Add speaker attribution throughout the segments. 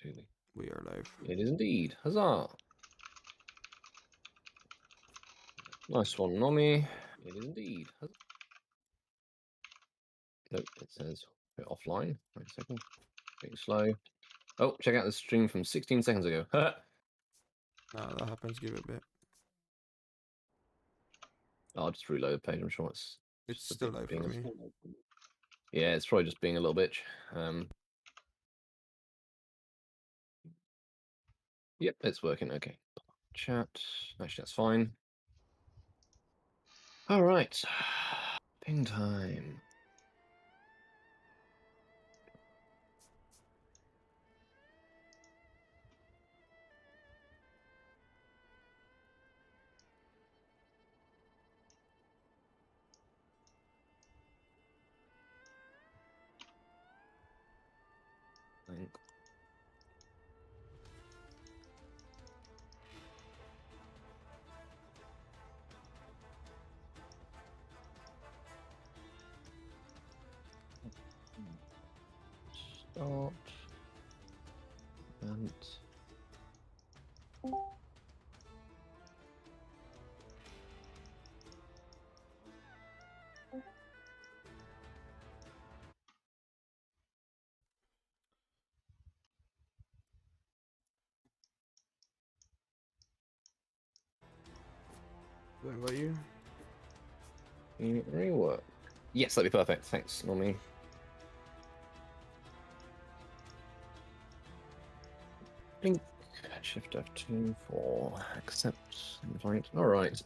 Speaker 1: Truly.
Speaker 2: We are live.
Speaker 1: It is indeed. Huzzah. Nice one, Nomi. It is indeed. Huzzah. Nope, it says we're offline. Wait a second. Being slow. Oh, check out the stream from 16 seconds ago.
Speaker 2: No, that happens. Give it a bit.
Speaker 1: I'll just reload the page. I'm sure
Speaker 2: It's
Speaker 1: just a
Speaker 2: still
Speaker 1: bit
Speaker 2: live
Speaker 1: being
Speaker 2: for me.
Speaker 1: Yeah, it's probably just being a little bitch. Yep, it's working. Okay. Chat. Actually, that's fine. All right. Ping time. Thank. Start. And
Speaker 2: Do I invite you?
Speaker 1: rework. Yes, that'd be perfect. Thanks, Nomi. Blink. Shift F2 for accept invite. All right.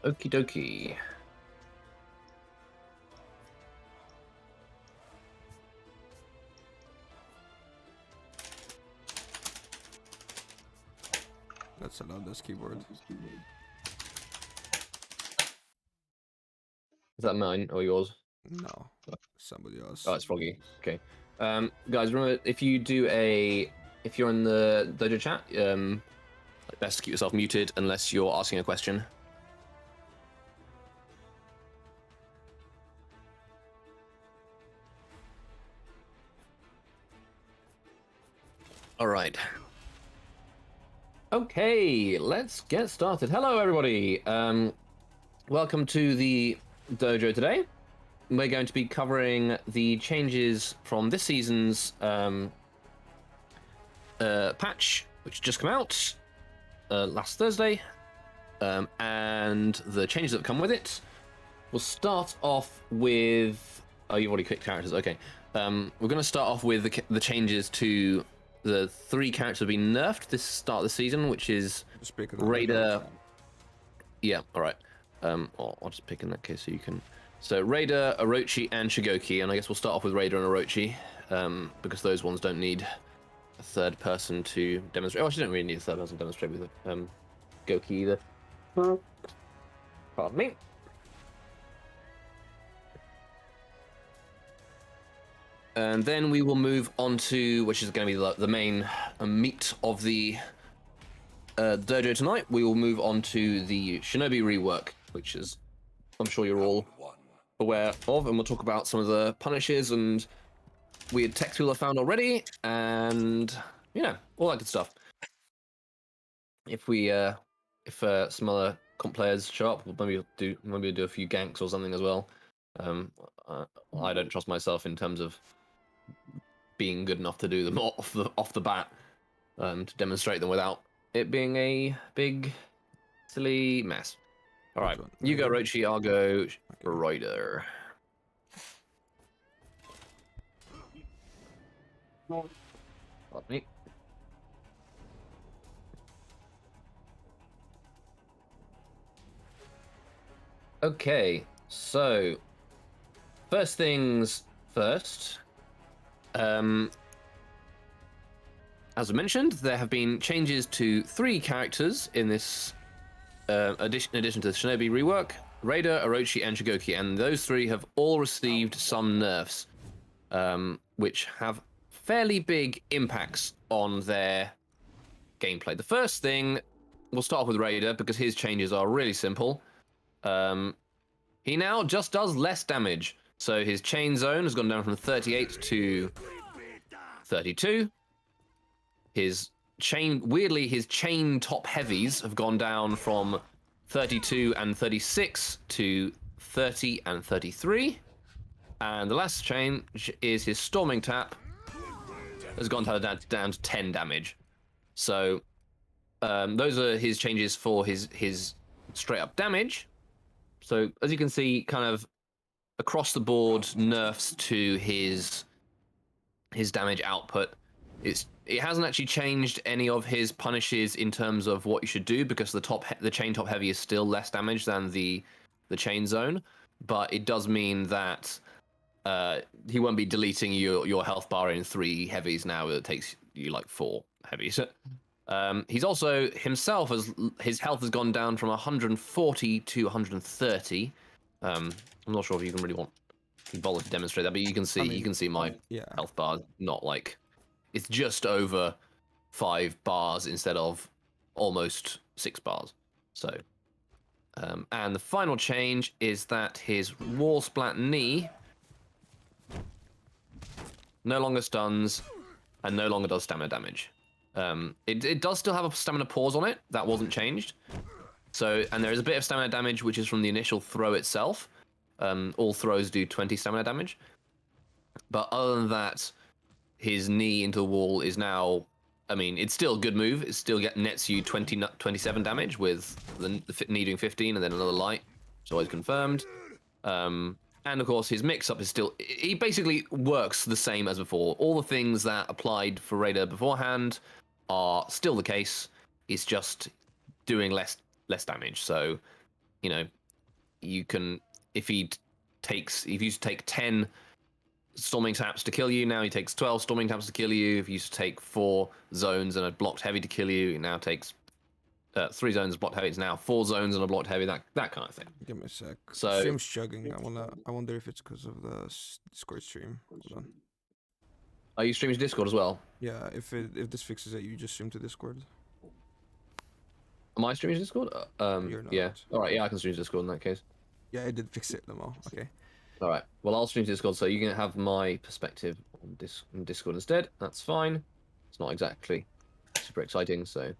Speaker 1: Okie dokie.
Speaker 2: That's allowed this keyboard.
Speaker 1: Is that mine or yours?
Speaker 2: No, somebody else.
Speaker 1: Oh, it's Froggy. Okay. Guys, remember if you're in the dojo chat, best to keep yourself muted unless you're asking a question. All right. Okay, let's get started. Hello, everybody. Welcome to the dojo today. We're going to be covering the changes from this season's patch, which just come out last Thursday, and the changes that come with it. We'll start off with. Oh, you've already clicked characters. Okay. We're going to start off with the changes to the 3 characters that have been nerfed this start of the season, which is Raider. Yeah, all right. I'll just pick in that case so you can. So Raider, Orochi, and Shigoki, and I guess we'll start off with Raider and Orochi, because those ones don't need a third person to demonstrate. Oh, actually, don't really need a third person to demonstrate with Goku either. Pardon me. And then we will move on to, which is going to be the main meat of the dojo tonight. We will move on to the Shinobi rework, which is, I'm sure you're all aware of, and we'll talk about some of the punishes and weird text people have found already, and all that good stuff. If some other comp players show up, we'll maybe do a few ganks or something as well. I don't trust myself in terms of being good enough to do them off the bat, to demonstrate them without it being a big silly mess. All right, you go Orochi, I'll go Raider. Pardon me. Okay, so first things first. As I mentioned, there have been changes to 3 characters in this in addition to the Shinobi rework: Raider, Orochi, and Shigoki, and those 3 have all received some nerfs, which have fairly big impacts on their gameplay. The first thing, we'll start off with Raider because his changes are really simple. He now just does less damage. So his chain zone has gone down from 38 to 32. Weirdly, his chain top heavies have gone down from 32 and 36 to 30 and 33. And the last change is his storming tap has gone down to 10 damage. So those are his changes for his straight up damage. So as you can see, kind of across the board nerfs to his damage output. It hasn't actually changed any of his punishes in terms of what you should do, because the chain top heavy is still less damage than the chain zone, but it does mean that he won't be deleting your health bar in 3 heavies now. It takes you like 4 heavies. He's also himself his health has gone down from 140 to 130. I'm not sure if you can really bother to demonstrate that, but you can see my health bar not like. It's just over 5 bars instead of almost 6 bars. So, and the final change is that his wall splat knee no longer stuns and no longer does stamina damage. It does still have a stamina pause on it. That wasn't changed. So, and there is a bit of stamina damage, which is from the initial throw itself. All throws do 20 stamina damage. But other than that, his knee into the wall is now, I mean, it's still a good move. It still nets you 27 damage with the knee doing 15 and then another light. It's always confirmed. And of course, his mix-up is still, he basically works the same as before. All the things that applied for Raider beforehand are still the case. It's just doing less damage. So, you know, you can, if you take 10 storming taps to kill you, now he takes 12 storming taps to kill you. If you used to take 4 zones and a blocked heavy to kill you, it now takes 3 zones blocked heavy. It's now 4 zones and a blocked heavy. That kind of thing.
Speaker 2: Give me a sec.
Speaker 1: So
Speaker 2: Stream's chugging. I wonder if it's because of the Discord stream. Hold on.
Speaker 1: Are you streaming to Discord as well?
Speaker 2: Yeah. If this fixes it, you just stream to Discord.
Speaker 1: Am I streaming to Discord?
Speaker 2: You're not.
Speaker 1: Yeah. All right. Yeah, I can stream to Discord in that case.
Speaker 2: Yeah, I did fix it, Lamo. Okay.
Speaker 1: All right. Well, I'll stream to Discord, so you can have my perspective on Discord instead. That's fine. It's not exactly super exciting, so.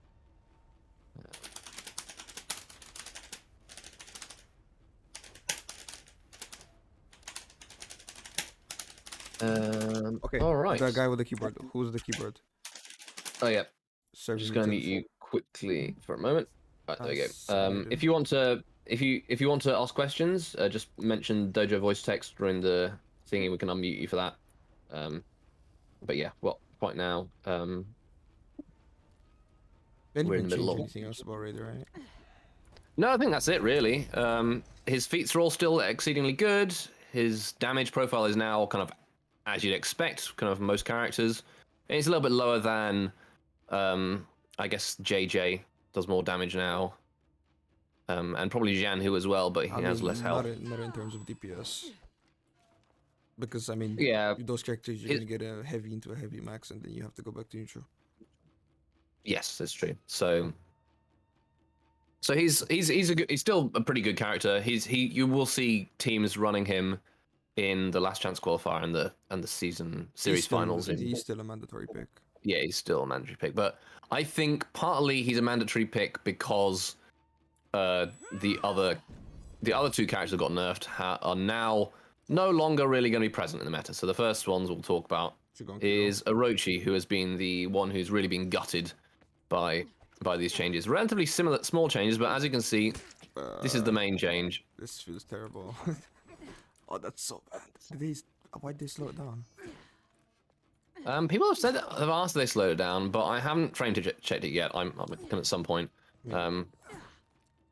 Speaker 2: Okay.
Speaker 1: All right.
Speaker 2: The guy with the keyboard. Who's the keyboard?
Speaker 1: Oh yeah.
Speaker 2: Server
Speaker 1: I'm just going to mute you quickly for a moment. Right, there we go.
Speaker 2: Muted.
Speaker 1: If you want to ask questions, just mention Dojo voice text during the thingy. We can unmute you for that. But yeah, well, right now, we're in the middle of
Speaker 2: anything else about Raider, right?
Speaker 1: No, I think that's it really. His feats are all still exceedingly good. His damage profile is now kind of as you'd expect, kind of most characters. It's a little bit lower than, I guess JJ does more damage now. And probably Janhu as well, but he has less health.
Speaker 2: Not in terms of DPS. Because, I mean,
Speaker 1: yeah,
Speaker 2: those characters, you're going to get a heavy into a heavy max, and then you have to go back to neutral.
Speaker 1: Yes, that's true. So he's still a pretty good character. You will see teams running him in the last chance qualifier and the series finals.
Speaker 2: He's still a mandatory pick.
Speaker 1: Yeah, he's still a mandatory pick, but I think partly he's a mandatory pick because the other 2 characters that got nerfed are now no longer really going to be present in the meta. So the first ones we'll talk about is Orochi, who has been the one who's really been gutted by these changes. Relatively similar, small changes, but as you can see, this is the main change.
Speaker 2: This feels terrible. Oh, that's so bad. Why'd they slow it down?
Speaker 1: People have asked they slowed it down, but I haven't framed to checked it yet. I'm at some point.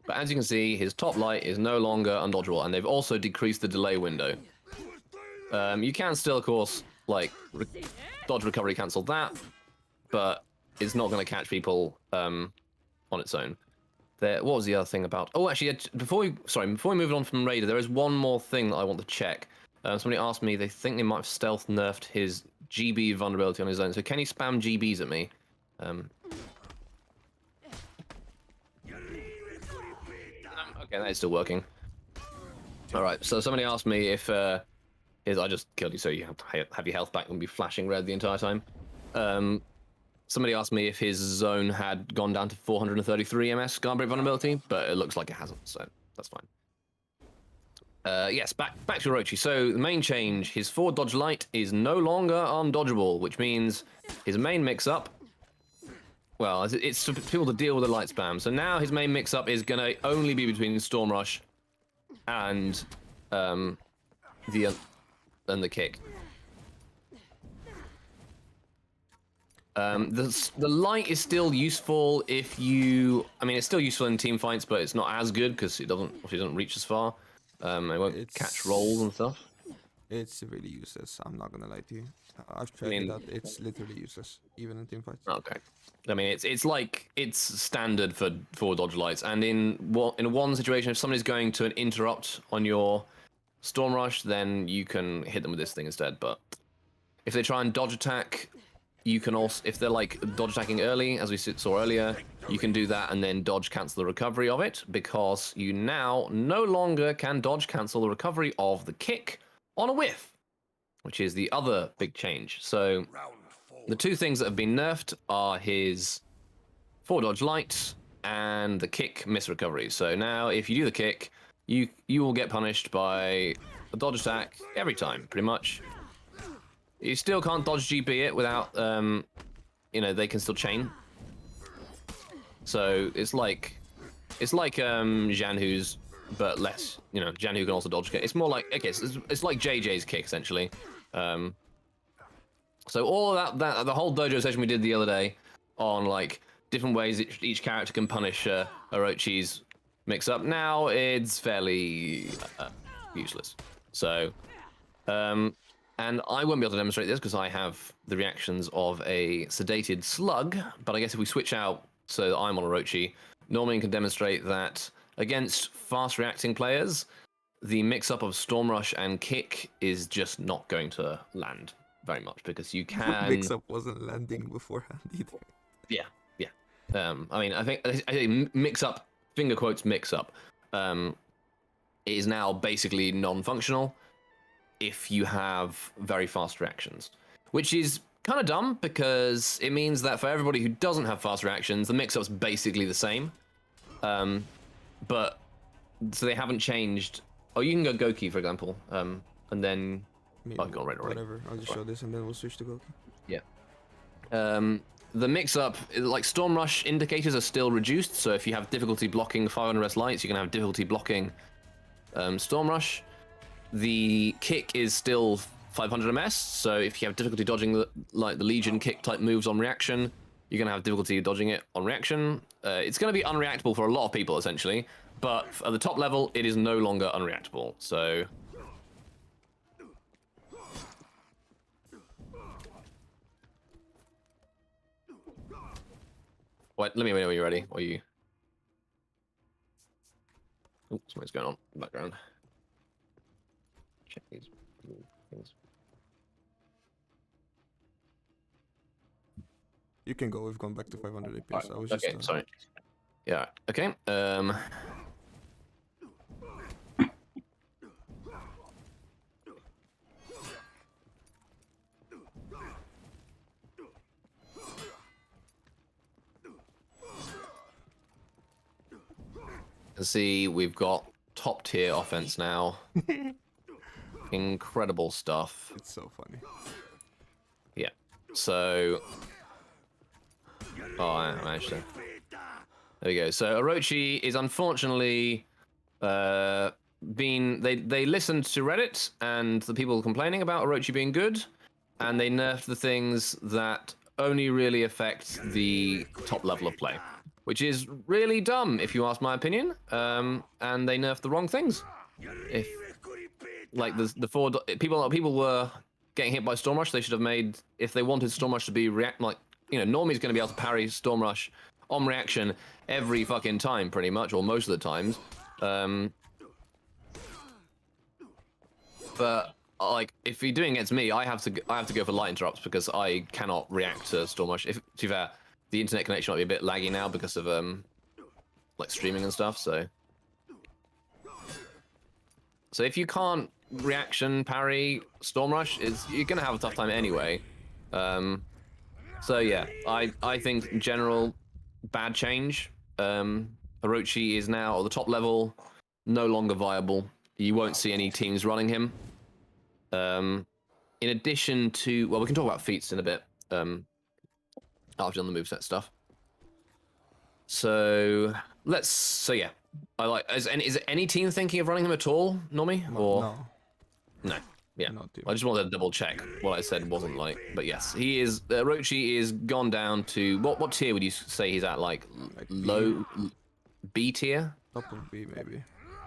Speaker 1: But as you can see, his top light is no longer undodgeable, and they've also decreased the delay window. You can still, of course, like dodge, recovery, cancel that, but it's not going to catch people on its own. What was the other thing about? Oh, actually, before we move on from Raider, there is one more thing that I want to check. Somebody asked me, they think they might have stealth nerfed his GB vulnerability on his own. So can he spam GBs at me? Okay, that is still working. All right, so somebody asked me if is I just killed you, so you have to have your health back and be flashing red the entire time. Somebody asked me if his zone had gone down to 433 MS guard break vulnerability, but it looks like it hasn't, so that's fine. Yes, back to Orochi. So the main change, his forward dodge light is no longer undodgeable, which means his main mix-up, well, it's for people to deal with the light spam. So now his main mix-up is going to only be between Storm Rush and the kick. The light is still useful if you... I mean, it's still useful in team fights, but it's not as good because it doesn't reach as far. It won't catch rolls and stuff.
Speaker 2: It's really useless. I'm not gonna lie to you. I've tried it out. It's literally useless, even in team fights.
Speaker 1: Okay. I mean, it's standard for forward dodge lights, and in one situation, if somebody's going to an interrupt on your Storm Rush, then you can hit them with this thing instead. But if they try and dodge attack, you can also, if they're like dodge attacking early, as we saw earlier, you can do that and then dodge cancel the recovery of it, because you now no longer can dodge cancel the recovery of the kick on a whiff, which is the other big change. So the two things that have been nerfed are his forward dodge light and the kick miss recovery. So now if you do the kick, you will get punished by a dodge attack every time, pretty much. You still can't dodge GB it without, they can still chain. So it's like Janhu's, but less. Janhu can also dodge kick. It's more like, okay, it's like JJ's kick essentially. So all of that the whole dojo session we did the other day on like different ways each character can punish Orochi's mix-up. Now it's fairly useless. So. And I won't be able to demonstrate this because I have the reactions of a sedated slug, but I guess if we switch out so that I'm on Orochi, Norman can demonstrate that against fast-reacting players, the mix-up of Storm Rush and Kick is just not going to land very much, because you can...
Speaker 2: Mix-up wasn't landing beforehand either.
Speaker 1: Yeah. I mean, I think mix-up, finger quotes mix-up, is now basically non-functional if you have very fast reactions, which is kind of dumb because it means that for everybody who doesn't have fast reactions, the mix-up's basically the same. But so they haven't changed. Oh, you can go Goku, for example, and then I've got red already.
Speaker 2: Whatever, I'll just show this and then we'll switch to Goku.
Speaker 1: Yeah. The mix-up, like Storm Rush indicators are still reduced, so if you have difficulty blocking 500 res lights, you can have difficulty blocking Storm Rush. The kick is still 500 MS, so if you have difficulty dodging the Legion kick type moves on reaction, you're going to have difficulty dodging it on reaction. It's going to be unreactable for a lot of people, essentially, but at the top level, it is no longer unreactable, so... Wait, let me know when you're ready, or you... Oh, something's going on in the background. Check these things.
Speaker 2: You can go. We've gone back to 500 APS. I was just
Speaker 1: sorry. Yeah. Okay. See, we've got top tier offense now. Incredible stuff.
Speaker 2: It's so funny.
Speaker 1: Yeah. So. Oh, I managed to. There we go. So Orochi is unfortunately they listened to Reddit and the people complaining about Orochi being good, and they nerfed the things that only really affect the top level of play, which is really dumb if you ask my opinion. And they nerfed the wrong things. If like the forward people were getting hit by Storm Rush, they should have made, if they wanted Storm Rush to be Normie's going to be able to parry Storm Rush on reaction every fucking time, pretty much, or most of the times. But like, if you're doing it against me, I have to go for light interrupts because I cannot react to Storm Rush. If, to be fair, the internet connection might be a bit laggy now because of like streaming and stuff. So if you can't reaction, parry, Storm Rush, you're gonna have a tough time anyway. So yeah, I think in general, bad change. Orochi is now at the top level, no longer viable. You won't see any teams running him. In addition to, well, we can talk about feats in a bit. After on the moveset stuff. So yeah, I like. Is any team thinking of running him at all, Normie?
Speaker 2: No.
Speaker 1: No. Yeah.
Speaker 2: Not too.
Speaker 1: I just wanted to double check what I said wasn't like. But yes, he is. Orochi is gone down to what tier would you say he's at? Like low B tier.
Speaker 2: Top of B maybe.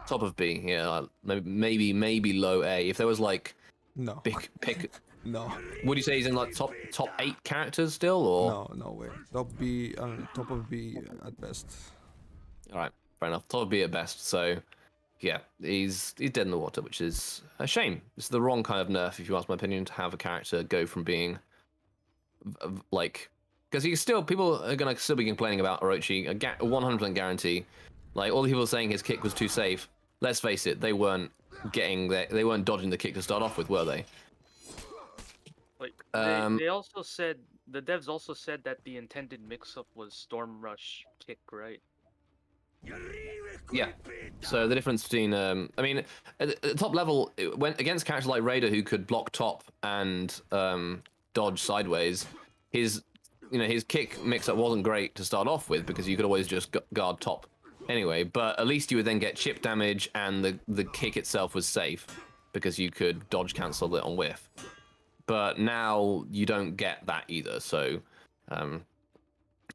Speaker 1: Top of B. Yeah. Maybe low A. If there was like
Speaker 2: No.
Speaker 1: pick.
Speaker 2: No.
Speaker 1: Would you say he's in like top 8 characters still, or?
Speaker 2: No way. Top of B at best.
Speaker 1: All right, fair enough. Top of B at best. So, yeah, he's dead in the water, which is a shame. It's the wrong kind of nerf, if you ask my opinion, to have a character go from being like, because people are gonna still be complaining about Orochi. 100% guarantee. Like all the people saying his kick was too safe. Let's face it, they weren't dodging the kick to start off with, were they?
Speaker 3: Like they also said, the devs also said that the intended mix-up was Storm Rush kick, right?
Speaker 1: Yeah. So the difference between, I mean, at the top level, it went against characters like Raider who could block top and dodge sideways. His kick mix-up wasn't great to start off with because you could always just guard top anyway. But at least you would then get chip damage, and the kick itself was safe because you could dodge cancel it on whiff. But now you don't get that either. So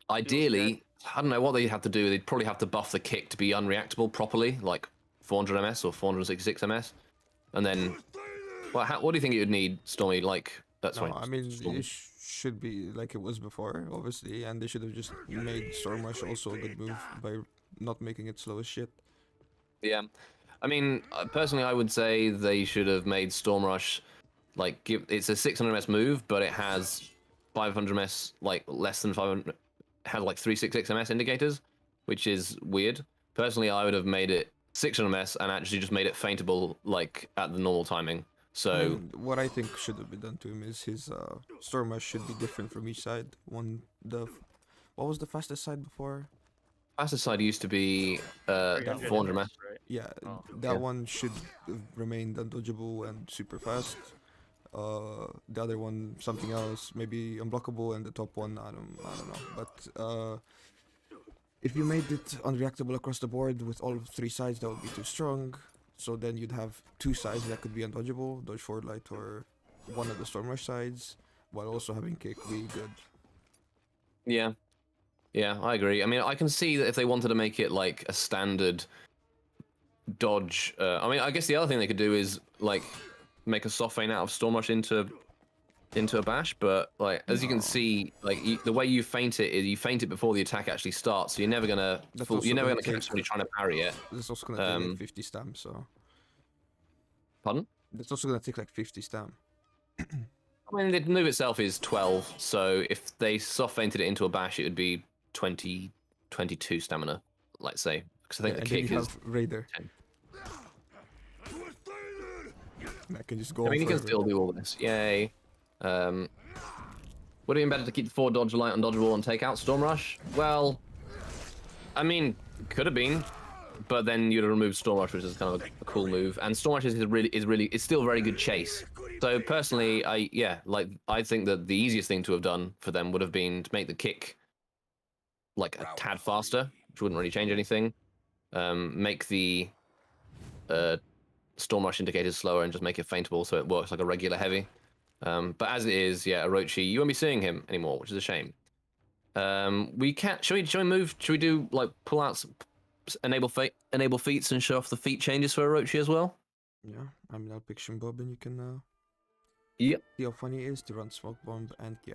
Speaker 1: ideally, I don't know what they'd have to do. They'd probably have to buff the kick to be unreactable properly, like 400 ms or 466 ms. And then, well, what do you think it would need, Stormy? Like, that's right.
Speaker 2: I mean, it should be like it was before, obviously, and they should have just made Storm Rush also a good move by not making it slow as shit.
Speaker 1: Yeah. I mean, personally, I would say they should have made Storm Rush, like, it's a 600 ms move, but it has 500 ms, like, less than 500, has like 366 ms indicators, which is weird. Personally, I would have made it 600 ms and actually just made it feintable, like, at the normal timing. So
Speaker 2: what I think should have been done to him is his Storm Rush should be different from each side. What was the fastest side before?
Speaker 1: Fastest side used to be 400 ms.
Speaker 3: Right?
Speaker 2: Yeah, that one should have remained undodgeable and super fast. The other one something else, maybe unblockable, and the top one I don't know. But if you made it unreactable across the board with all 3 sides, that would be too strong. So then you'd have 2 sides that could be undodgeable, dodge forward light or one of the Storm Rush sides, while also having kick be good.
Speaker 1: Yeah, I agree. I mean, I can see that if they wanted to make it like a standard dodge, I mean, I guess the other thing they could do is like make a soft feint out of Storm Rush into a bash, but like as you can see, like the way you feint it is you feint it before the attack actually starts, so you're never gonna catch somebody trying to parry it.
Speaker 2: That's also gonna take like 50 stam, so.
Speaker 1: Pardon?
Speaker 2: That's also gonna take like 50 stam.
Speaker 1: I mean, the move itself is 12, so if they soft feinted it into a bash, it would be 22 stamina, let's say, because I think the kick is
Speaker 2: Raider.
Speaker 1: 10.
Speaker 2: I can just go.
Speaker 1: I mean, you can still do all this. Yay. Would it have been better to keep the 4 dodge light undodgeable and take out Storm Rush? Well, I mean, could have been, but then you'd have removed Storm Rush, which is kind of a cool move. And Storm Rush is still a very good chase. So personally, I think that the easiest thing to have done for them would have been to make the kick like a tad faster, which wouldn't really change anything. Make the Storm Rush indicators slower and just make it feintable so it works like a regular heavy. But as it is, yeah, Orochi, you won't be seeing him anymore, which is a shame. We can't. Should we move? Should we do like pull outs, enable feats, and show off the feat changes for Orochi as well?
Speaker 2: Yeah, I mean, I'll pick Shimbob and you can.
Speaker 1: Yep.
Speaker 2: See how funny it is to run Smoke Bomb and Ki.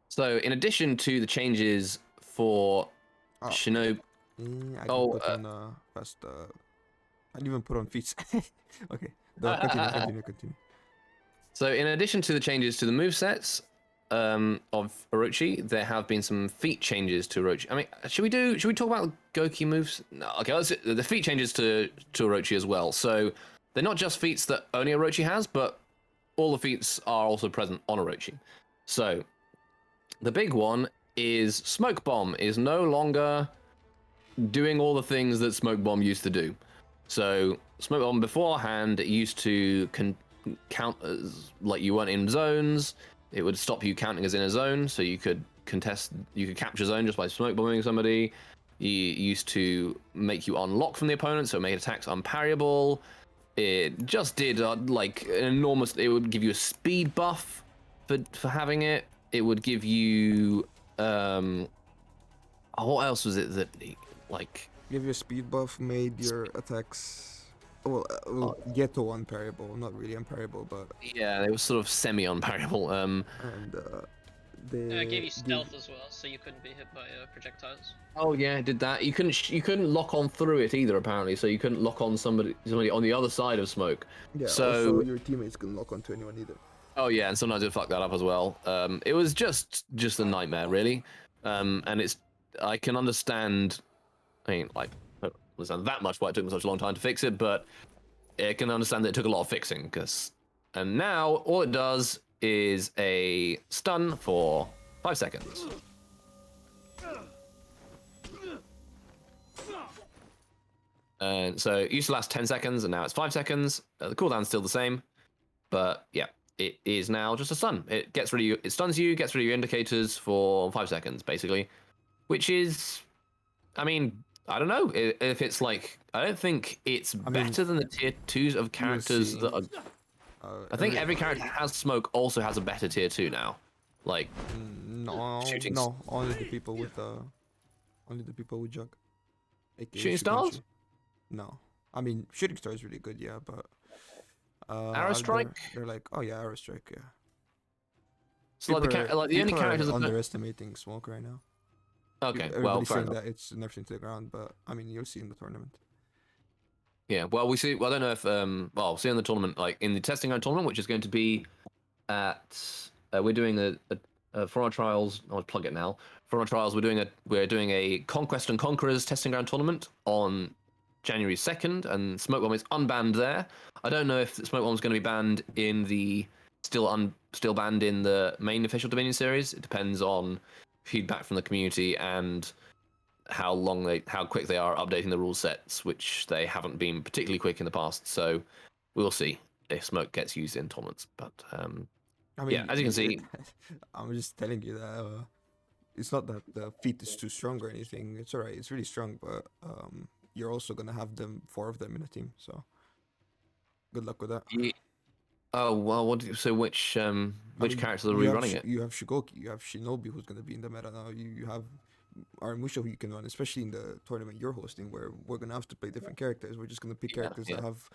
Speaker 1: So, in addition to the changes for Shinobi.
Speaker 2: I put on fast. I didn't even put on feats. Okay. No, continue.
Speaker 1: So, in addition to the changes to the movesets, of Orochi, there have been some feat changes to Orochi. I mean, should we talk about Goku moves? No, okay, the feat changes to Orochi as well. So they're not just feats that only Orochi has, but all the feats are also present on Orochi. So the big one is Smoke Bomb is no longer doing all the things that Smoke Bomb used to do. So Smoke Bomb beforehand, it used to count as like you weren't in zones. It would stop you counting as in a zone, so you could capture zone just by smoke bombing somebody. It used to make you unlock from the opponent, so it made attacks unparryable. It just did like an enormous. It would give you a speed buff for having it. It would give you what else was it that like?
Speaker 2: Give you a speed buff, made your attacks. Well, Ghetto unparryable, not really unparryable, but
Speaker 1: Yeah, it was sort of semi-unparryable.
Speaker 2: and they
Speaker 4: Gave you stealth as well, so you couldn't be hit by projectiles.
Speaker 1: Oh yeah, it did that. You couldn't lock on through it either apparently, so you couldn't lock on somebody on the other side of smoke.
Speaker 2: Yeah,
Speaker 1: so
Speaker 2: also your teammates couldn't lock onto anyone either.
Speaker 1: Oh yeah, and sometimes it fucked that up as well. It was just a nightmare really. And I can understand. I mean, like, I don't understand that much why it took them such a long time to fix it, but I can understand that it took a lot of fixing. And now all it does is a stun for 5 seconds. And so it used to last 10 seconds, and now it's 5 seconds. The cooldown's still the same, but yeah, it is now just a stun. It stuns you, gets rid of your indicators for 5 seconds, basically, which is, I mean, I don't know if it's like, I don't think it's better than the tier 2s of characters that are. I think every character that has smoke also has a better tier 2 now. Like, shooting.
Speaker 2: No, only the people with jug. AKA
Speaker 1: Shooting stars?
Speaker 2: Shigoki. No, I mean shooting star is really good, yeah, but
Speaker 1: Arrow strike.
Speaker 2: They're like, oh yeah, arrow strike, yeah.
Speaker 1: So like the only characters
Speaker 2: are underestimating smoke right now.
Speaker 1: Okay,
Speaker 2: Everybody's
Speaker 1: well, fair
Speaker 2: saying
Speaker 1: enough.
Speaker 2: that it's nerfed into the ground, but I mean you'll see in the tournament.
Speaker 1: Yeah, well, we see. Well, I don't know if we'll see in the tournament, like in the testing ground tournament, which is going to be at. We're doing for our trials. I'll plug it now. For our trials, we're doing a Conquest and Conquerors testing ground tournament on January 2nd, and Smoke Bomb is unbanned there. I don't know if Smoke Bomb is going to be banned in the still banned in the main official Dominion series. It depends on feedback from the community and how quick they are updating the rule sets, which they haven't been particularly quick in the past. So we'll see if smoke gets used in tournaments. But I mean, yeah, as you can see,
Speaker 2: I'm just telling you that it's not that the feat is too strong or anything. It's alright. It's really strong, but you're also gonna have 4 of them in a team. So good luck with that.
Speaker 1: Yeah. Oh well, which characters are rerunning it?
Speaker 2: You have Shigoki, you have Shinobi, who's gonna be in the meta now. You have Musha, who you can run, especially in the tournament you're hosting, where we're gonna have to play different characters. We're just gonna pick characters that have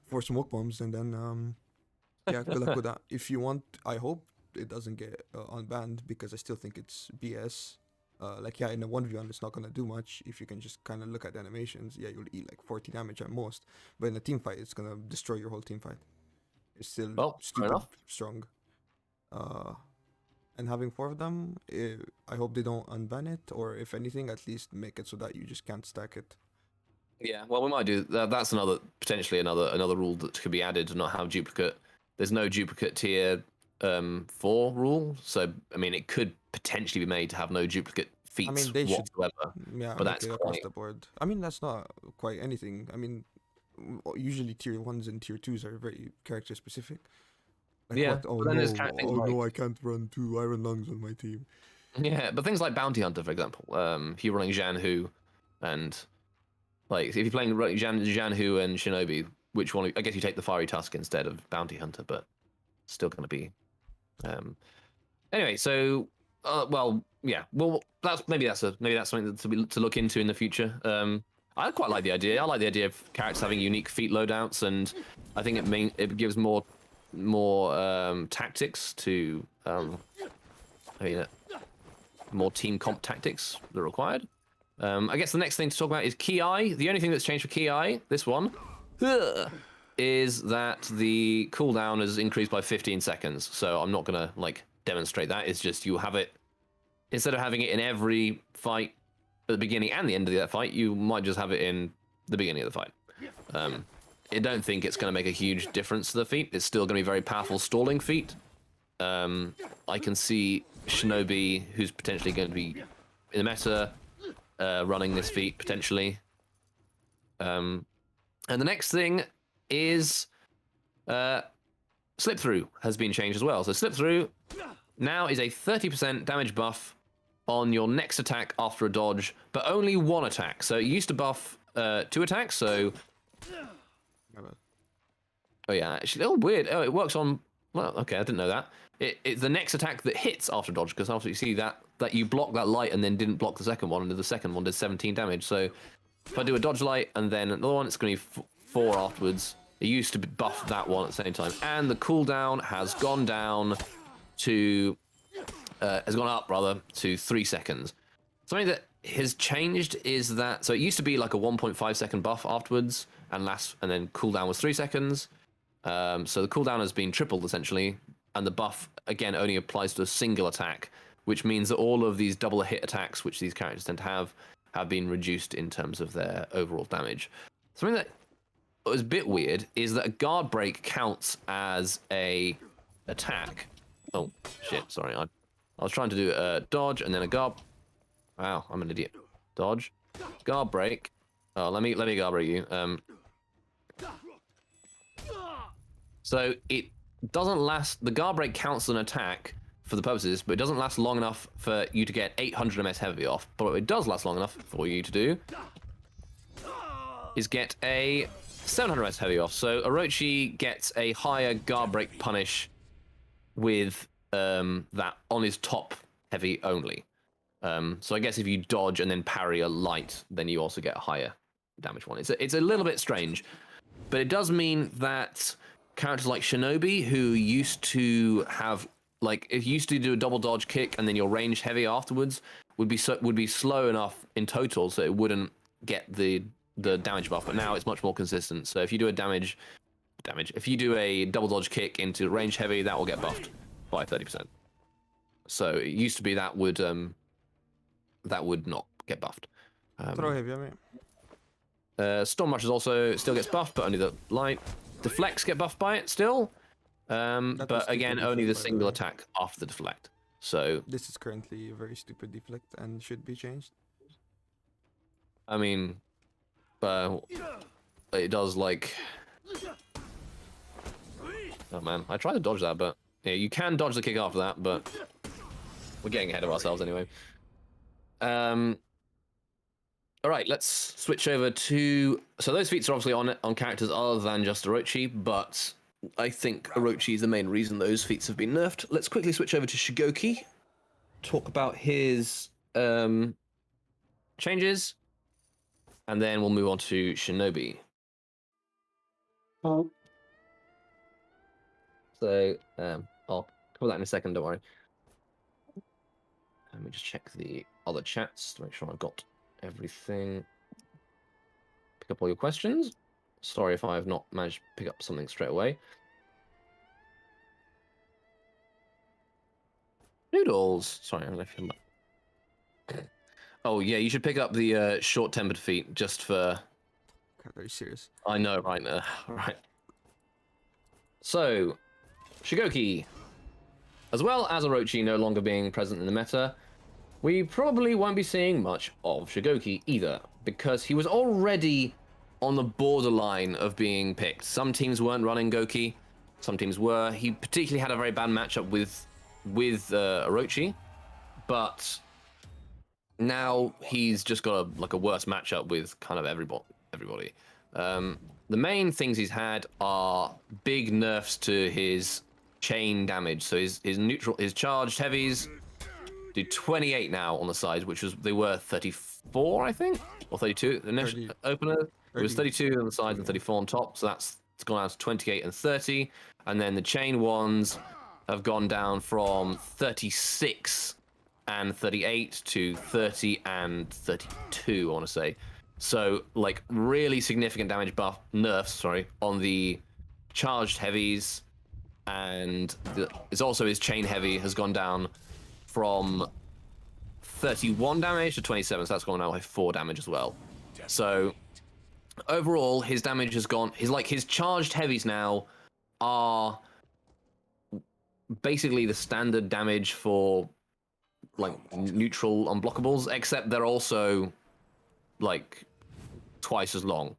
Speaker 2: 4 smoke bombs, and then yeah, good luck with that. If you want, I hope it doesn't get unbanned, because I still think it's BS. In a 1v1 it's not gonna do much. If you can just kind of look at the animations, yeah, you'll eat like 40 damage at most, but in a team fight it's gonna destroy your whole team fight. It's still stupid strong. And having 4 of them, I hope they don't unban it, or if anything, at least make it so that you just can't stack it.
Speaker 1: Yeah, well, we might do that. That's potentially another rule that could be added to not have duplicate. There's no duplicate tier 4 rule, so I mean, it could potentially be made to have no duplicate feats whatsoever.
Speaker 2: Yeah,
Speaker 1: but that's
Speaker 2: across the board. I mean, that's not quite anything. I mean, usually tier 1s and tier 2s are very character specific. Like,
Speaker 1: yeah.
Speaker 2: No, I can't run 2 Iron Lungs on my team.
Speaker 1: Yeah, but things like Bounty Hunter, for example, if you're running Janhu, and like if you're playing Janhu and Shinobi, which one? I guess you take the Fiery Tusk instead of Bounty Hunter, but still going to be. Anyway, so well, yeah, well, that's something to look into in the future. I quite like the idea. I like the idea of characters having unique feat loadouts, and I think it gives more tactics to more team comp tactics that are required. I guess the next thing to talk about is Ki. The only thing that's changed for Ki, this one, is that the cooldown has increased by 15 seconds. So I'm not gonna like demonstrate that. It's just you have it, instead of having it in every fight at the beginning and the end of that fight, you might just have it in the beginning of the fight. I don't think it's going to make a huge difference to the feat. It's still going to be a very powerful stalling feat. I can see Shinobi, who's potentially going to be in the meta, running this feat potentially. And the next thing is Slip Through has been changed as well. So Slip Through now is a 30% damage buff on your next attack after a dodge, but only one attack. So it used to buff 2 attacks, so... Oh yeah, actually, oh weird. Oh, it works on... Well, okay, I didn't know that. It's the next attack that hits after dodge, because after you see that you block that light and then didn't block the second one, and the second one did 17 damage. So if I do a dodge light and then another one, it's going to be 4 afterwards. It used to buff that one at the same time. And the cooldown has gone down to... has gone up, rather, to 3 seconds. Something that has changed is that... So it used to be like a 1.5 second buff afterwards, and then cooldown was 3 seconds. So the cooldown has been tripled, essentially, and the buff, again, only applies to a single attack, which means that all of these double hit attacks, which these characters tend to have been reduced in terms of their overall damage. Something that was a bit weird is that a guard break counts as a attack. Oh, shit, sorry. I was trying to do a dodge and then a guard... Wow, I'm an idiot. Dodge. Guard break. Oh, let me guard break you. So it doesn't last... The guard break counts as an attack for the purposes, but it doesn't last long enough for you to get 800 MS heavy off. But what it does last long enough for you to do is get a 700 MS heavy off. So Orochi gets a higher guard break punish with that on his top heavy only. So I guess if you dodge and then parry a light, then you also get a higher damage one. It's a little bit strange, but it does mean that characters like Shinobi, who used to have, like, if you used to do a double dodge kick and then your range heavy afterwards, would be slow enough in total so it wouldn't get the damage buff. But now it's much more consistent. So if you do a if you do a double dodge kick into range heavy, that will get buffed by 30%. So it used to be that would not get buffed.
Speaker 2: Throw heavy, I mean.
Speaker 1: Storm Rush also still gets buffed, but only the light. Deflects get buffed by it still, but again, only the single attack after the deflect. So
Speaker 2: this is currently a very stupid deflect and should be changed.
Speaker 1: I mean, it does like... Oh man, I tried to dodge that, but yeah, you can dodge the kick after that, but we're getting ahead of ourselves anyway. All right, let's switch over to... So those feats are obviously on characters other than just Orochi, but I think Orochi is the main reason those feats have been nerfed. Let's quickly switch over to Shigoki, talk about his changes, and then we'll move on to Shinobi. So, I'll cover that in a second, don't worry. Let me just check the other chats to make sure I've got everything. Pick up all your questions. Sorry if I have not managed to pick up something straight away. Noodles. Sorry, I left him. Oh yeah, you should pick up the short-tempered feat just for...
Speaker 2: God, are you serious?
Speaker 1: I know, right now. Right. So, Shigoki. As well as Orochi no longer being present in the meta, we probably won't be seeing much of Shigoki either, because he was already on the borderline of being picked. Some teams weren't running Goki, some teams were. He particularly had a very bad matchup with Orochi, but now he's just got a worse matchup with kind of everybody. The main things he's had are big nerfs to his chain damage. So his charged heavies do 28 now on the side, they were 34, I think, or 32. The initial opener, it was 32 on the sides and 34 on top. So it's gone out to 28 and 30, and then the chain ones have gone down from 36 and 38 to 30 and 32, I want to say. So like really significant damage nerfs on the charged heavies, and it's also his chain heavy has gone down from 31 damage to 27, so that's gone down by 4 damage as well. So overall, his damage has gone. His charged heavies now are basically the standard damage for like neutral unblockables, except they're also like twice as long,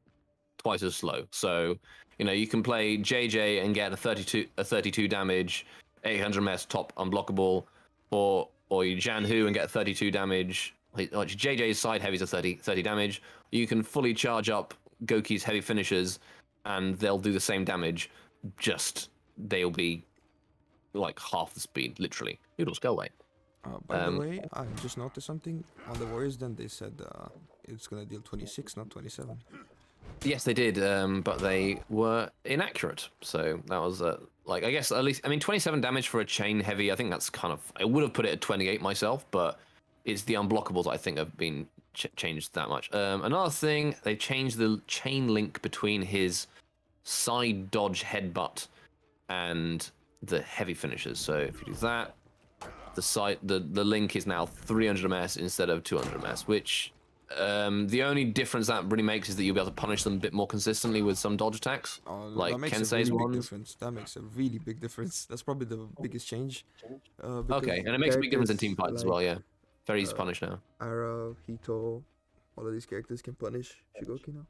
Speaker 1: twice as slow. So you know you can play JJ and get a 32 damage, 800 ms top unblockable, or you Janhu and get 32 damage. JJ's side heavies are 30 damage. You can fully charge up Goki's heavy finishers, and they'll do the same damage. Just they'll be like half the speed, literally. Noodles, go away.
Speaker 2: By the way, I just noticed something on the Warriors. Then they said it's gonna deal 26, not 27.
Speaker 1: Yes, they did, but they were inaccurate. So that was like, I guess at least, I mean, 27 damage for a chain heavy. I think that's kind of. I would have put it at 28 myself, but it's the unblockables I think have been changed that much. Another thing, they changed the chain link between his side dodge headbutt and the heavy finishers. So if you do that, the link is now 300 ms instead of 200 ms, which the only difference that really makes is that you'll be able to punish them a bit more consistently with some dodge attacks, like
Speaker 2: that makes
Speaker 1: Kensei's
Speaker 2: a really
Speaker 1: ones.
Speaker 2: big difference. That makes a really big difference. That's probably the biggest change.
Speaker 1: Okay, and it makes a big difference in team fights as well. Yeah, very easy to punish now.
Speaker 2: Ara, Hito, all of these characters can punish Shigoki now.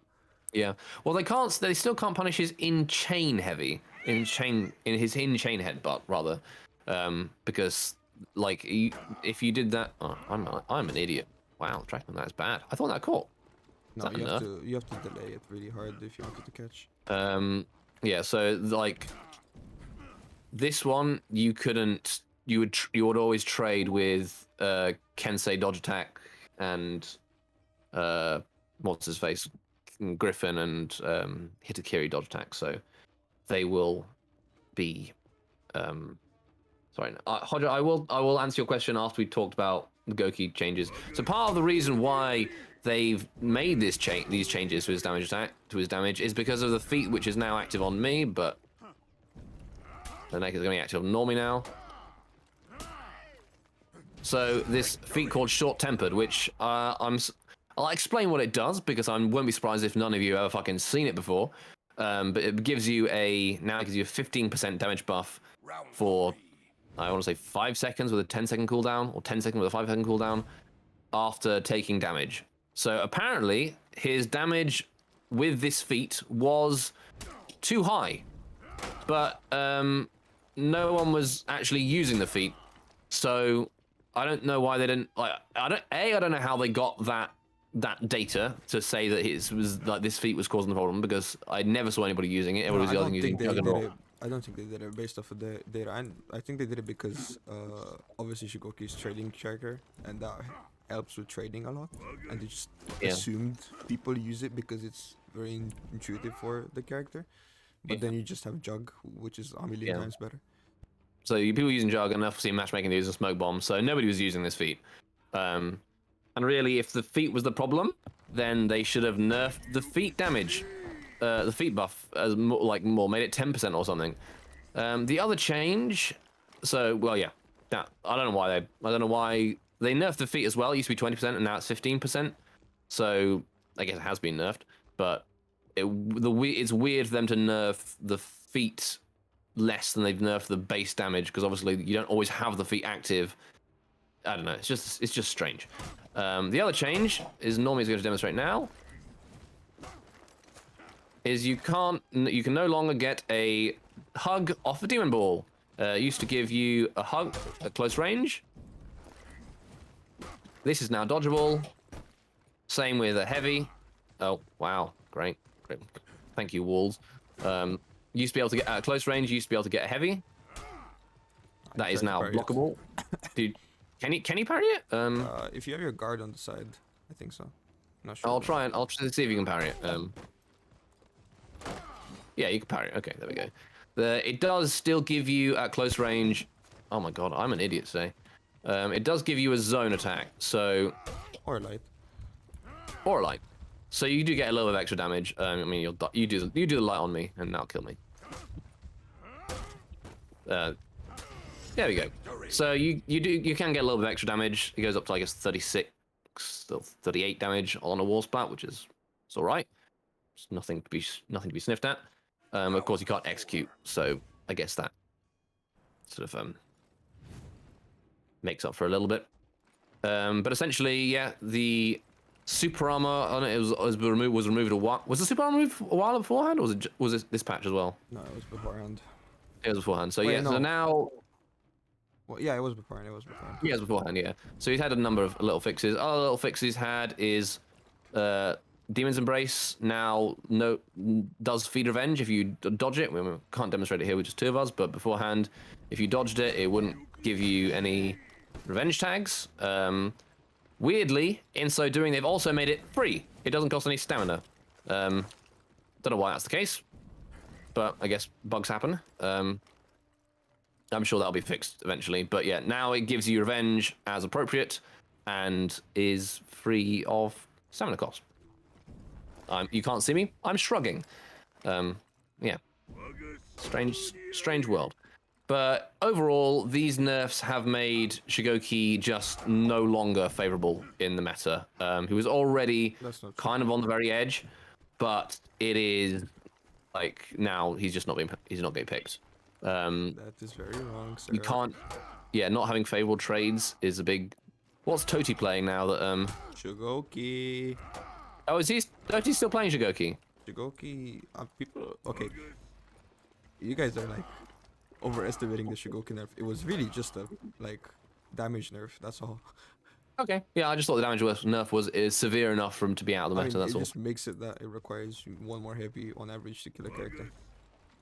Speaker 1: Yeah. Well, they can't. They still can't punish his in-chain heavy, in his in-chain headbutt rather, because like if you did that, oh, I'm an idiot. Wow, tracking that's bad. I thought that caught.
Speaker 2: No, you have to delay it really hard if you want it to catch.
Speaker 1: Yeah. So like this one, you couldn't. You would always trade with Kensei dodge attack and what's his face. Griffin and Hitakiri dodge attack, so they will be. Sorry, Hodger, I will answer your question after we talked about the Goki changes. So part of the reason why they've made these changes to his damage is because of the feat, which is now active on me, but the neck is going to be active on Normie now. So this feat called Short Tempered, which I'll explain what it does because I won't be surprised if none of you have ever fucking seen it before. But it gives you a 15% damage buff for, I want to say 5 seconds with a 10-second cooldown, or 10 seconds with a 5-second cooldown after taking damage. So apparently his damage with this feat was too high, but no one was actually using the feat. So I don't know why they didn't. Like, I don't know how they got that data to say that this feat was causing the problem, because I never saw anybody using it. Everybody was using Juggernaut.
Speaker 2: I don't think they did it based off of the data, and I think they did it because obviously Shigoki is trading character, and that helps with trading a lot, and they just assumed people use it because it's very intuitive for the character. But then you just have Jug, which is a million times better.
Speaker 1: So people using Jug, enough to see matchmaking they use a smoke bomb, so nobody was using this feat. And really, if the feat was the problem, then they should have nerfed the feat damage, the feat buff, as more, made it 10% or something. The other change, so well, yeah, I don't know why they nerfed the feat as well. It used to be 20% and now it's 15%. So I guess it has been nerfed, but it's weird for them to nerf the feat less than they've nerfed the base damage, because obviously you don't always have the feat active. I don't know. It's just strange. The other change is Normie's going to demonstrate now. Is you can no longer get a hug off a demon ball. Used to give you a hug at close range. This is now dodgeable. Same with a heavy. Oh wow, great. Thank you, walls. Used to be able to get at close range. Used to be able to get a heavy. That is now blockable. Dude. Can you parry it?
Speaker 2: If you have your guard on the side, I think so. Not sure.
Speaker 1: I'll try see if you can parry it. Yeah, you can parry it. Okay, there we go. It does still give you at close range. Oh my god, I'm an idiot today. It does give you a zone attack, so.
Speaker 2: Or light.
Speaker 1: Or light. So you do get a little bit of extra damage. I mean, you do the light on me, and that'll kill me. There we go. So you can get a little bit of extra damage. It goes up to, I guess, 36, or 38 damage on a wall splat, which is it's all right. It's nothing to be sniffed at. Of course, you can't execute, so I guess that sort of makes up for a little bit. But essentially, yeah, the super armor on it was removed a while. Was the super armor removed a while beforehand, or was it this patch as well?
Speaker 2: No, it was beforehand.
Speaker 1: It was beforehand. So
Speaker 2: Wait,
Speaker 1: yeah,
Speaker 2: no.
Speaker 1: so now.
Speaker 2: Well, yeah, it was beforehand. It was beforehand.
Speaker 1: Yeah, it was beforehand, yeah. So he's had a number of little fixes. Other little fixes he's had is Demon's Embrace now does feed revenge if you dodge it. We can't demonstrate it here with just two of us, but beforehand, if you dodged it, it wouldn't give you any revenge tags. Weirdly, in so doing, they've also made it free. It doesn't cost any stamina. Don't know why that's the case, but I guess bugs happen. I'm sure that'll be fixed eventually. But yeah, now it gives you revenge as appropriate and is free of stamina cost. You can't see me. I'm shrugging. Yeah. Strange world. But overall, these nerfs have made Shigoki just no longer favorable in the meta. He was already kind of on the very edge, but it is like now he's just not getting picked.
Speaker 2: That is very wrong, sir.
Speaker 1: You can't. Yeah, not having favorable trades is a big. What's Toti playing now? That
Speaker 2: Shigoki.
Speaker 1: Oh, is he still playing Shigoki?
Speaker 2: Shigoki. People. Okay. You guys are like overestimating the Shigoki nerf. It was really just a like damage nerf. That's all.
Speaker 1: Okay. Yeah, I just thought the damage nerf is severe enough for him to be out of the meta. That's
Speaker 2: it
Speaker 1: all.
Speaker 2: just makes it that it requires one more heavy on average to kill a character.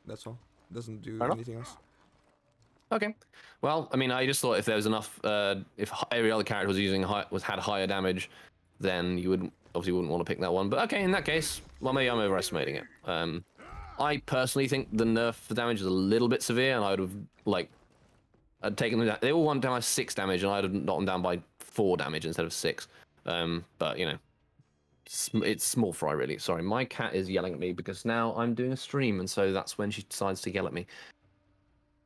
Speaker 2: That's all. Doesn't do anything else.
Speaker 1: Okay. Well, I mean, I just thought if there was enough, if every other character had higher damage, then you obviously wouldn't want to pick that one. But okay, in that case, well, maybe I'm overestimating it. I personally think the nerf for damage is a little bit severe, and I would have I'd taken them down. They all went down by 6 damage, and I'd have knocked them down by 4 damage instead of 6. But you know, it's small fry really. Sorry, my cat is yelling at me because now I'm doing a stream, and so that's when she decides to yell at me.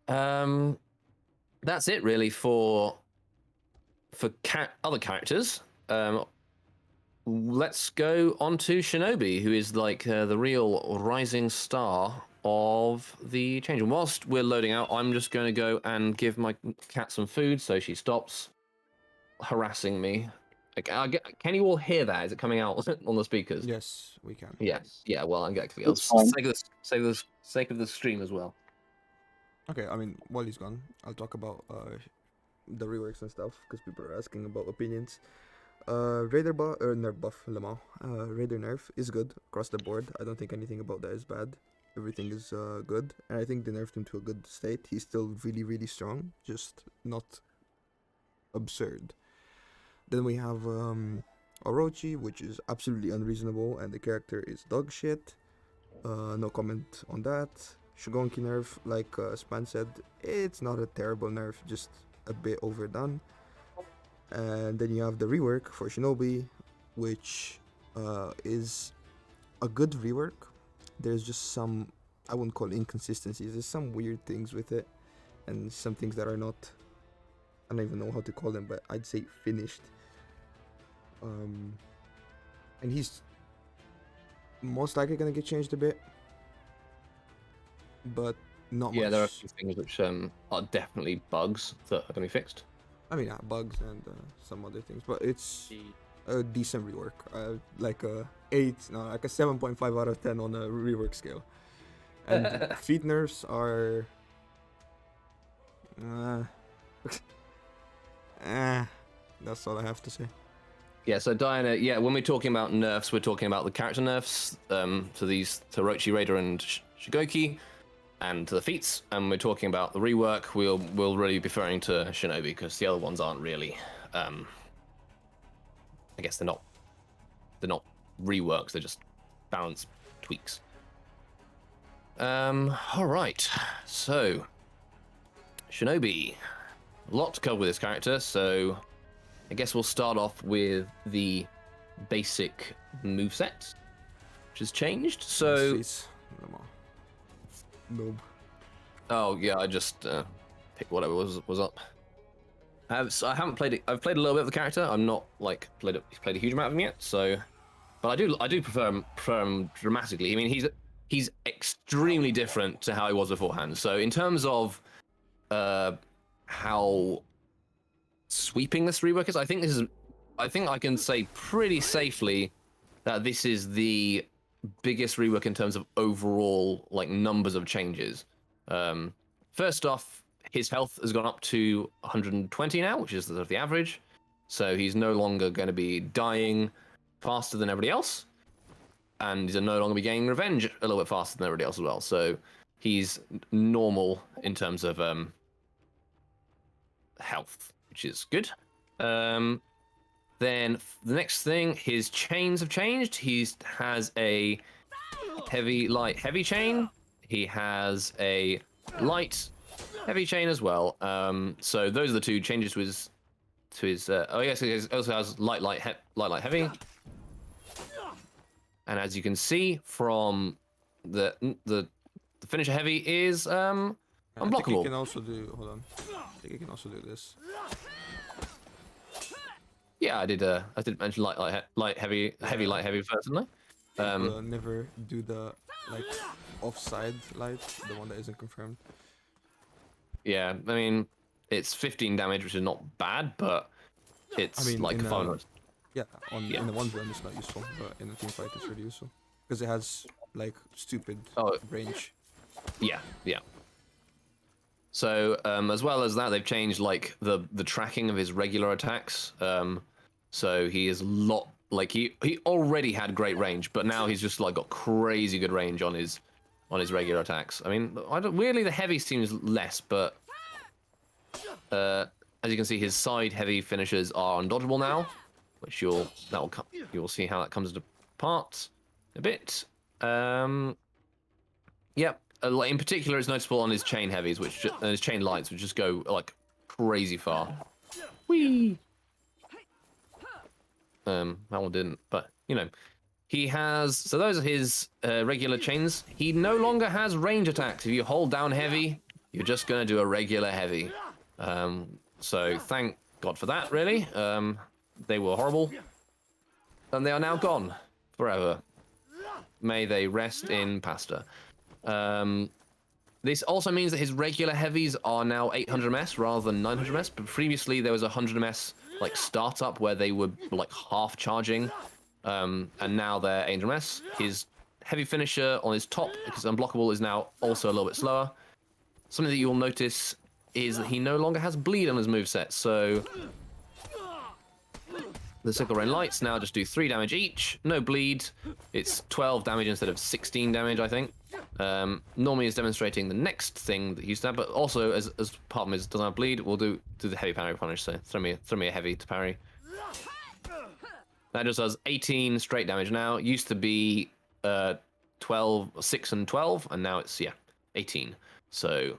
Speaker 1: That's it really for other characters. Let's go on to Shinobi, who is like the real rising star of the change. And whilst we're loading out, I'm just going to go and give my cat some food so she stops harassing me. Can you all hear that? Is it coming out on the speakers?
Speaker 2: Yes, we can.
Speaker 1: Yes. Yeah. Well, I'm actually.
Speaker 5: It's fine.
Speaker 1: Sake of the stream as well.
Speaker 2: Okay, I mean, while he's gone, I'll talk about the reworks and stuff because people are asking about opinions. Raider buff or nerf buff, Lamau. Raider nerf is good across the board. I don't think anything about that is bad. Everything is good, and I think they nerfed him to a good state. He's still really strong, just not absurd. Then we have Orochi, which is absolutely unreasonable, and the character is dog shit. No comment on that. Shigoki nerf, like Span said, it's not a terrible nerf, just a bit overdone. And then you have the rework for Shinobi, which is a good rework. There's just some, I wouldn't call it inconsistencies, there's some weird things with it, and some things that are not, I don't even know how to call them, but I'd say finished. And he's most likely gonna get changed a bit, but not much.
Speaker 1: Yeah, there are a few things which are definitely bugs that are going to be fixed.
Speaker 2: I mean, bugs and some other things, but it's a decent rework. Like a 7.5 out of 10 on a rework scale. And feet nerfs are that's all I have to say.
Speaker 1: Yeah, so Diana, yeah, when we're talking about nerfs, we're talking about the character nerfs to Orochi, Raider, and Shigoki, and to the feats, and we're talking about the rework. We'll really be referring to Shinobi because the other ones aren't really. I guess they're not reworks. They're just balance tweaks. All right, so Shinobi, a lot to cover with this character, so I guess we'll start off with the basic moveset, which has changed. So
Speaker 2: Noob.
Speaker 1: Oh yeah, I just picked whatever was up. I haven't played it. I've played a little bit of the character. I'm not like played a huge amount of him yet. So, but I do prefer him dramatically. I mean, he's extremely different to how he was beforehand. So in terms of how sweeping this rework is, I think I can say pretty safely that this is the biggest rework in terms of overall like numbers of changes. First off, his health has gone up to 120 now, which is the average. So he's no longer going to be dying faster than everybody else, and he's no longer be gaining revenge a little bit faster than everybody else as well. So he's normal in terms of health, which is good. Then the next thing, his chains have changed. He has a heavy, light, heavy chain. He has a light, heavy chain as well. So those are the two changes to his. Oh yes, he also has light, heavy. And as you can see from the finisher heavy is unblockable.
Speaker 2: I think you can also do. Hold on. I think you can also do this.
Speaker 1: Yeah, I did mention light, heavy, light, heavy first, didn't I?
Speaker 2: Never do the like offside light, the one that isn't confirmed.
Speaker 1: Yeah, I mean, it's 15 damage, which is not bad, but it's like fun.
Speaker 2: Yeah, in the one run it's not useful, but in a team fight it's really useful because it has like stupid range.
Speaker 1: Yeah. So as well as that, they've changed like the tracking of his regular attacks. So he is he already had great range, but now he's just like got crazy good range on his regular attacks. I mean, weirdly the heavy seems less, but as you can see, his side heavy finishes are undodgeable now, which you'll see how that comes into part a bit. Yep. Like in particular, it's noticeable on his chain heavies, his chain lights, which just go like crazy far. Whee! That one didn't, but you know, he has. So those are his regular chains. He no longer has range attacks. If you hold down heavy, you're just gonna do a regular heavy. So thank God for that. Really, they were horrible, and they are now gone forever. May they rest in pasta. This also means that his regular heavies are now 800 ms rather than 900 ms, but previously there was a 100 ms like startup where they were like half charging, and now they're 800 ms. His heavy finisher on his top, because unblockable, is now also a little bit slower. Something that you'll notice is that he no longer has bleed on his moveset, so the Sickle Rain Lights now just do 3 damage each, no bleed. It's 12 damage instead of 16 damage, I think. Normally is demonstrating the next thing that he used to have, but also as part of his doesn't have bleed, we'll do the heavy parry punish. So throw me a heavy to parry. That just does 18 straight damage now. It used to be 6 and 12, and now it's 18. So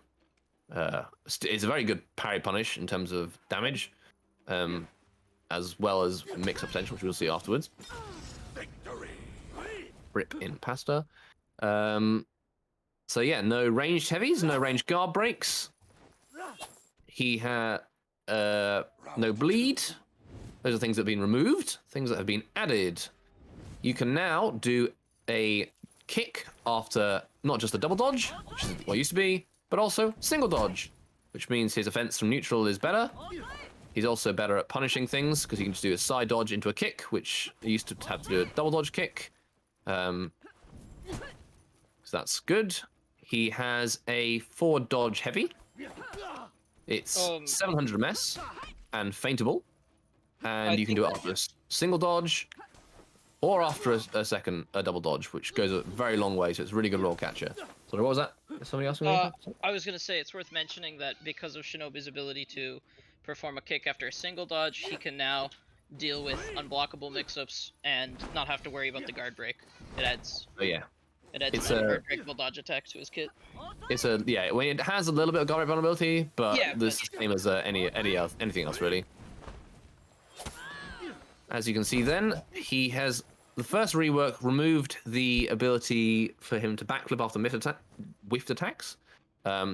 Speaker 1: it's a very good parry punish in terms of damage, as well as mix-up potential, which we'll see afterwards. Rip in pasta. So yeah, no ranged heavies, no ranged guard breaks. He had no bleed. Those are things that have been removed, things that have been added. You can now do a kick after not just a double dodge, which is what it used to be, but also single dodge, which means his offense from neutral is better. He's also better at punishing things because he can just do a side dodge into a kick, which he used to have to do a double dodge kick. So that's good. He has a forward dodge heavy. It's 700 ms and feintable, and you can do it after a single dodge or after a double dodge, which goes a very long way. So it's a really good roll catcher. So what was that? Is somebody else?
Speaker 4: I was gonna say it's worth mentioning that because of Shinobi's ability to perform a kick after a single dodge, he can now deal with unblockable mix-ups and not have to worry about the guard break. It adds.
Speaker 1: Oh yeah.
Speaker 4: It adds a guard breakable dodge attack to his kit.
Speaker 1: It's it has a little bit of guard break vulnerability, but the same as anything else really. As you can see, then he has the first rework removed the ability for him to backflip after whiffed attacks.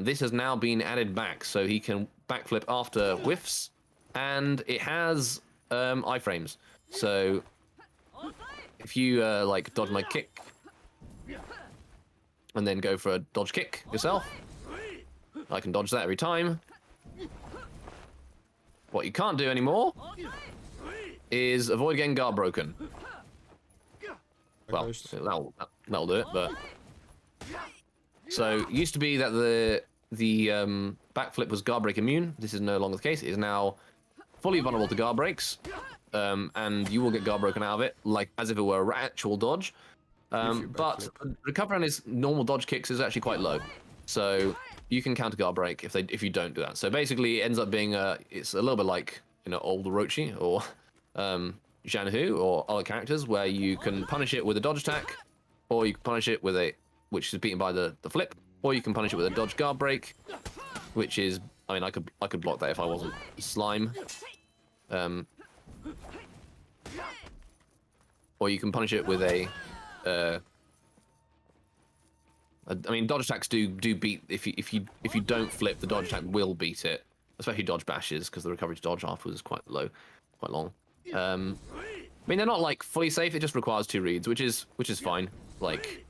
Speaker 1: This has now been added back, so he can backflip after whiffs, and it has iframes. So if you like dodge my kick, and then go for a dodge kick yourself, I can dodge that every time. What you can't do anymore is avoid getting guard broken. Well, that'll do it, but... So, it used to be that the backflip was guard break immune. This is no longer the case. It is now fully vulnerable to guard breaks, and you will get guard broken out of it, like as if it were an actual dodge. But recovery on his normal dodge kicks is actually quite low, so you can counter guard break if you don't do that. So basically, it ends up being it's a little bit like old Orochi or Janhu or other characters where you can punish it with a dodge attack, or you can punish it with which is beaten by the flip, or you can punish it with a dodge guard break, which is, I mean, I could block that if I wasn't slime. Or you can punish it with I mean, dodge attacks do beat if you don't flip, the dodge attack will beat it, especially dodge bashes, because the recovery to dodge afterwards is quite low, quite long. I mean, they're not like fully safe. It just requires 2 reads, which is fine. Like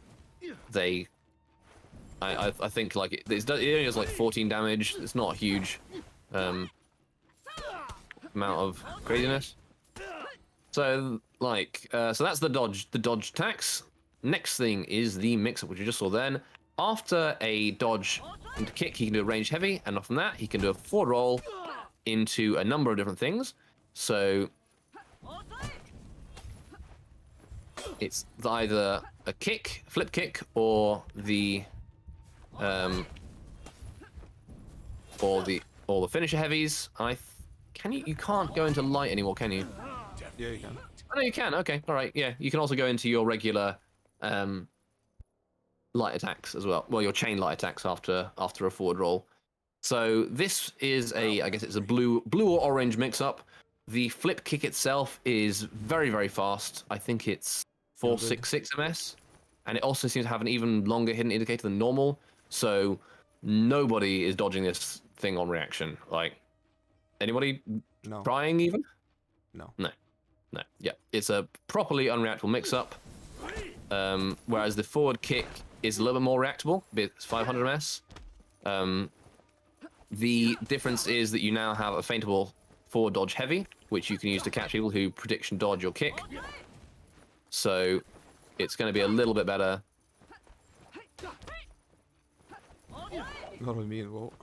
Speaker 1: I think like it only does like 14 damage. It's not a huge amount of craziness. So like so that's the dodge attacks. Next thing is the mix-up, which you just saw then. After a dodge into kick, he can do a ranged heavy, and from that, he can do a forward roll into a number of different things. So it's either a kick, flip kick, or the finisher heavies. You can't go into light anymore, can you?
Speaker 2: Yeah, you can.
Speaker 1: Oh, no, you can. Okay, all right. Yeah, you can also go into your regular light attacks as well. Well, your chain light attacks after a forward roll. So this is I guess it's a blue or orange mix-up. The flip kick itself is very, very fast. I think it's 466 ms, and it also seems to have an even longer hidden indicator than normal. So nobody is dodging this thing on reaction. Like, anybody trying even?
Speaker 2: No.
Speaker 1: Yeah, it's a properly unreactable mix-up. Whereas the forward kick is a little bit more reactable. It's 500 ms. The difference is that you now have a feintable forward dodge heavy, which you can use to catch people who prediction dodge your kick. So it's going to be a little bit better.
Speaker 2: Not with me involved.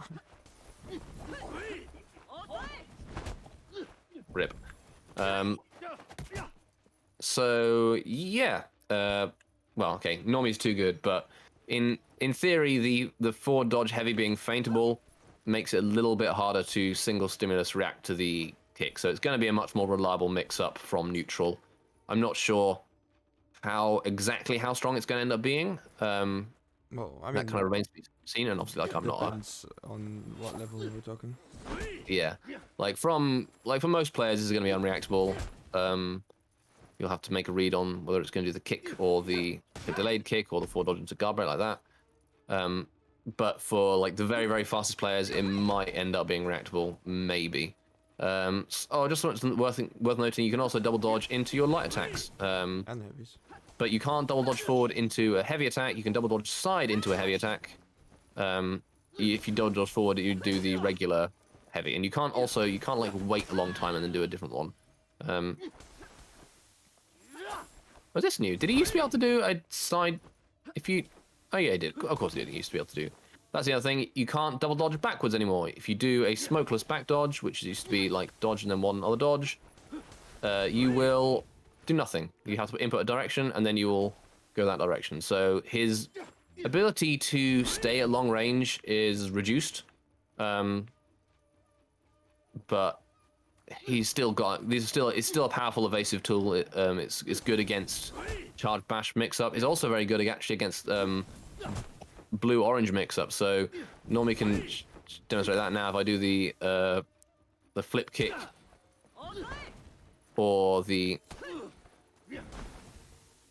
Speaker 1: Rip. So yeah. Well, okay. Normie's too good, but in theory, the forward dodge heavy being feintable makes it a little bit harder to single stimulus react to the kick. So it's going to be a much more reliable mix-up from neutral. I'm not sure how strong it's going to end up being.
Speaker 2: Well, I mean,
Speaker 1: that kind of remains to be seen, and obviously, like, I'm not.
Speaker 2: Depends on what level we're talking.
Speaker 1: Yeah, for most players, this is going to be unreactable. You'll have to make a read on whether it's going to do the kick or the delayed kick or the forward dodge into guard break like that. But for like the very, very fastest players, it might end up being reactable, maybe. Just worth noting, you can also double dodge into your light attacks.
Speaker 2: And heavies.
Speaker 1: But you can't double dodge forward into a heavy attack. You can double dodge side into a heavy attack. If you double dodge forward, you do the regular heavy, and you can't like wait a long time and then do a different one. Was this new? Did he used to be able to do a side? Oh yeah, he did. Of course he did. He used to be able to do. That's the other thing. You can't double dodge backwards anymore. If you do a smokeless back dodge, which used to be like dodge and then one other dodge, you will do nothing. You have to input a direction, and then you will go that direction. So his ability to stay at long range is reduced, but he's still got. It's still a powerful evasive tool. It's good against charge bash mix-up. It's also very good actually against blue-orange mix-up. So normally can demonstrate that now if I do the flip kick or the.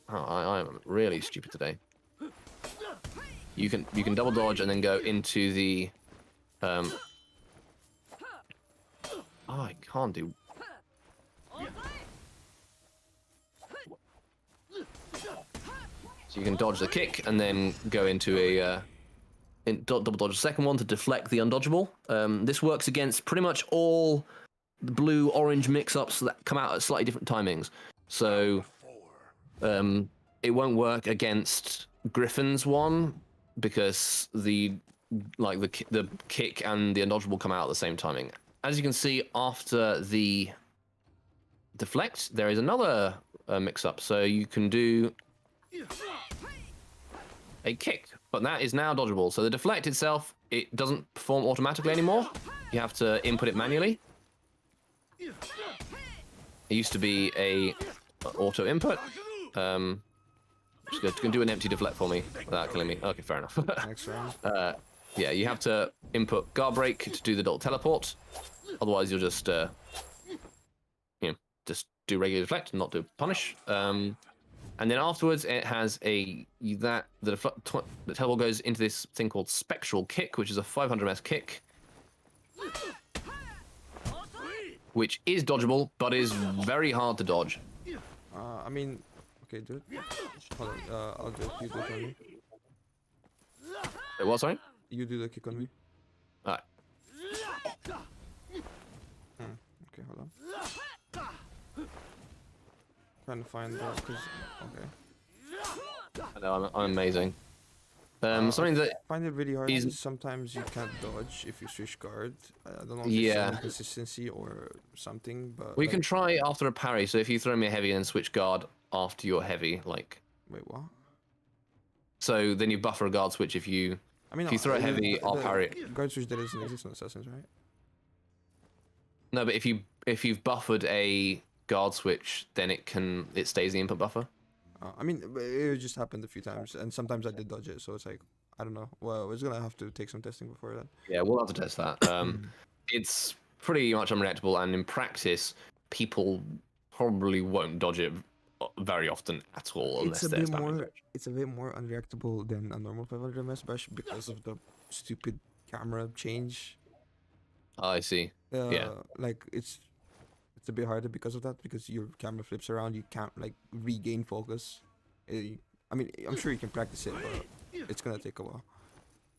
Speaker 1: Oh, I'm really stupid today. you can double dodge and then go into the. Oh, I can't do. So you can dodge the kick and then go into a double dodge the second one to deflect the undodgeable. This works against pretty much all the blue-orange mix-ups that come out at slightly different timings. So it won't work against Griffin's one because the kick and the undodgeable come out at the same timing. As you can see, after the deflect, there is another mix-up. So you can do a kick, but that is now dodgeable. So the deflect itself, it doesn't perform automatically anymore. You have to input it manually. It used to be a auto input. Just gonna do an empty deflect for me without killing me. Okay, fair enough.
Speaker 2: Next round.
Speaker 1: Yeah, you have to input guard break to do the double teleport. Otherwise, you'll just just do regular deflect and not do punish. And then afterwards, it has the teleport goes into this thing called Spectral Kick, which is a 500 ms kick, which is dodgeable, but is very hard to dodge.
Speaker 2: I mean, okay, do it. Hold on, I'll do it. You do it on me.
Speaker 1: Wait, what, sorry?
Speaker 2: You do the kick on me.
Speaker 1: Alright.
Speaker 2: Okay, hold on. Trying to find that, cause okay.
Speaker 1: I know, I'm amazing. Something that
Speaker 2: I find it really hard.
Speaker 1: is-
Speaker 2: Because sometimes you can't dodge if you switch guard. I don't know if
Speaker 1: Yeah.
Speaker 2: it's inconsistency or something, but
Speaker 1: we
Speaker 2: like,
Speaker 1: can try after a parry. So if you throw me a heavy and switch guard after your heavy, like,
Speaker 2: wait, what?
Speaker 1: so then you buffer a guard switch if you.
Speaker 2: I mean,
Speaker 1: If you throw a heavy, I'll parry it.
Speaker 2: Guard switch that doesn't exist on Assassins, right?
Speaker 1: No, but if you've buffered a guard switch, then it stays the input buffer.
Speaker 2: I mean, it just happened a few times, and sometimes I did dodge it, so it's like, I don't know. Well, it's gonna have to take some testing before that.
Speaker 1: Yeah, we'll have to test that. It's pretty much unreactable, and in practice, people probably won't dodge it very often at all unless
Speaker 2: It's a
Speaker 1: they're
Speaker 2: bit
Speaker 1: spamming
Speaker 2: more.
Speaker 1: dodge.
Speaker 2: It's a bit more unreactable than a normal 500 ms bash because of the stupid camera change.
Speaker 1: I see. Yeah.
Speaker 2: Like it's a bit harder because of that, because your camera flips around, you can't like regain focus. I mean, I'm sure you can practice it, but it's gonna take a while.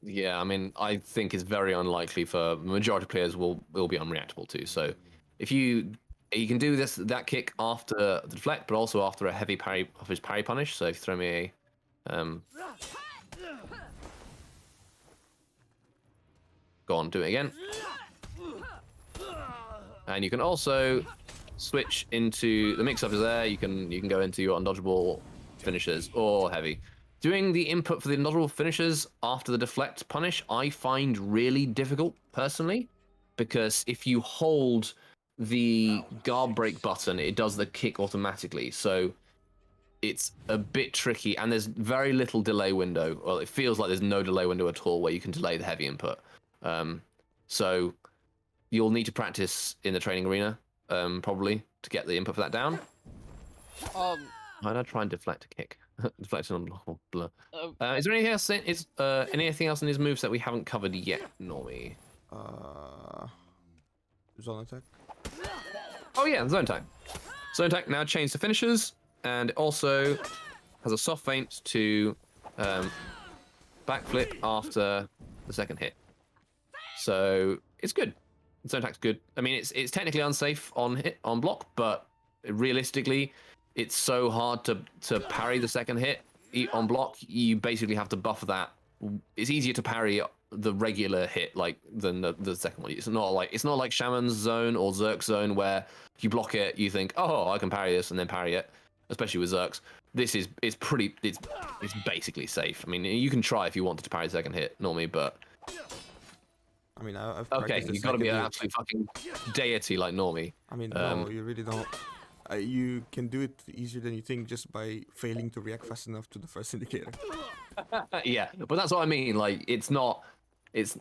Speaker 1: Yeah, I mean, I think it's very unlikely for the majority of players will be unreactable too. So if you can do that kick after the deflect, but also after a heavy parry of his parry punish. So if you throw me a go on, do it again. And you can also switch into the mix-up is there. You can go into your undodgeable finishers or heavy. Doing the input for the undodgeable finishers after the deflect punish, I find really difficult personally, because if you hold the guard break button, it does the kick automatically. So it's a bit tricky, and there's very little delay window. Well, it feels like there's no delay window at all where you can delay the heavy input. So you'll need to practice in the training arena, probably, to get the input for that down. Why don't I try and deflect a kick? Deflect an unblockable blur. Is there anything else? Anything else in his moves that we haven't covered yet, Normie?
Speaker 2: Zone attack.
Speaker 1: Oh yeah, zone attack. Zone attack now changed to finishers, and it also has a soft feint to backflip after the second hit. So it's good. Zone attack's good. I mean, it's technically unsafe on block, but realistically, it's so hard to parry the second hit on block. You basically have to buffer that. It's easier to parry the regular hit than the second one. It's not like Shaman's zone or Zerk's zone where you block it, you think, oh, I can parry this, and then parry it. Especially with Zerk's, it's basically safe. I mean, you can try if you wanted to parry the second hit, normally, but.
Speaker 2: I mean, I've
Speaker 1: Okay, you've got to be an absolute fucking deity like Normie.
Speaker 2: I mean, no, you really don't. You can do it easier than you think just by failing to react fast enough to the first indicator.
Speaker 1: Yeah, but that's what I mean. Like, it's not. It's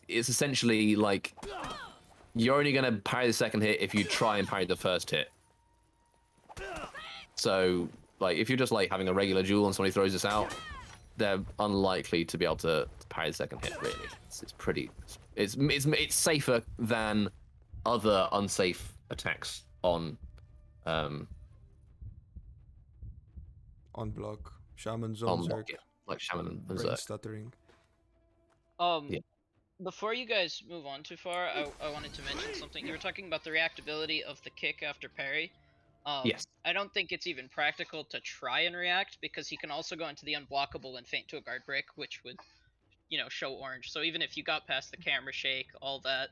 Speaker 1: essentially like you're only gonna parry the second hit if you try and parry the first hit. So, like, if you're just like having a regular duel and somebody throws this out, they're unlikely to be able to parry the second hit. Really, it's pretty. It's safer than other unsafe attacks on.
Speaker 2: On block, Shaman Zone
Speaker 1: On block,
Speaker 2: Zerk,
Speaker 1: yeah, like Shaman and
Speaker 2: brain
Speaker 1: Zerk.
Speaker 2: stuttering.
Speaker 1: Yeah.
Speaker 4: Before you guys move on too far, I wanted to mention something. You were talking about the reactability of the kick after parry.
Speaker 1: Yes.
Speaker 4: I don't think it's even practical to try and react because he can also go into the unblockable and feint to a guard break, which would, show orange. So even if you got past the camera shake, all that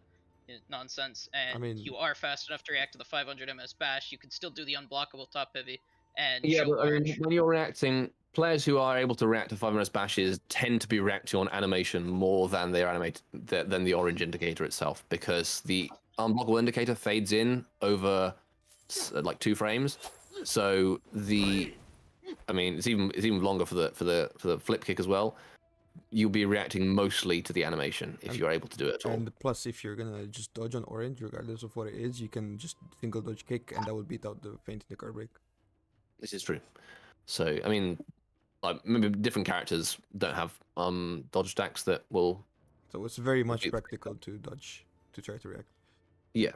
Speaker 4: nonsense, and you are fast enough to react to the 500 ms bash, you can still do the unblockable top heavy and
Speaker 1: Yeah,
Speaker 4: show
Speaker 1: but I mean,
Speaker 4: orange.
Speaker 1: when you're reacting, players who are able to react to 5 ms bashes tend to be reacting on animation more than they are than the orange indicator itself, because the unblockable indicator fades in over like 2 frames. So I mean, it's even longer for the flip kick as well. You'll be reacting mostly to the animation if you're able to do it at all.
Speaker 2: And plus, if you're gonna just dodge on orange, regardless of what it is, you can just single dodge kick, and that will beat out the feint in the guard break.
Speaker 1: This is true. So I mean, like maybe different characters don't have dodge stacks that will.
Speaker 2: So it's very much practical to dodge, to try to react.
Speaker 1: Yeah,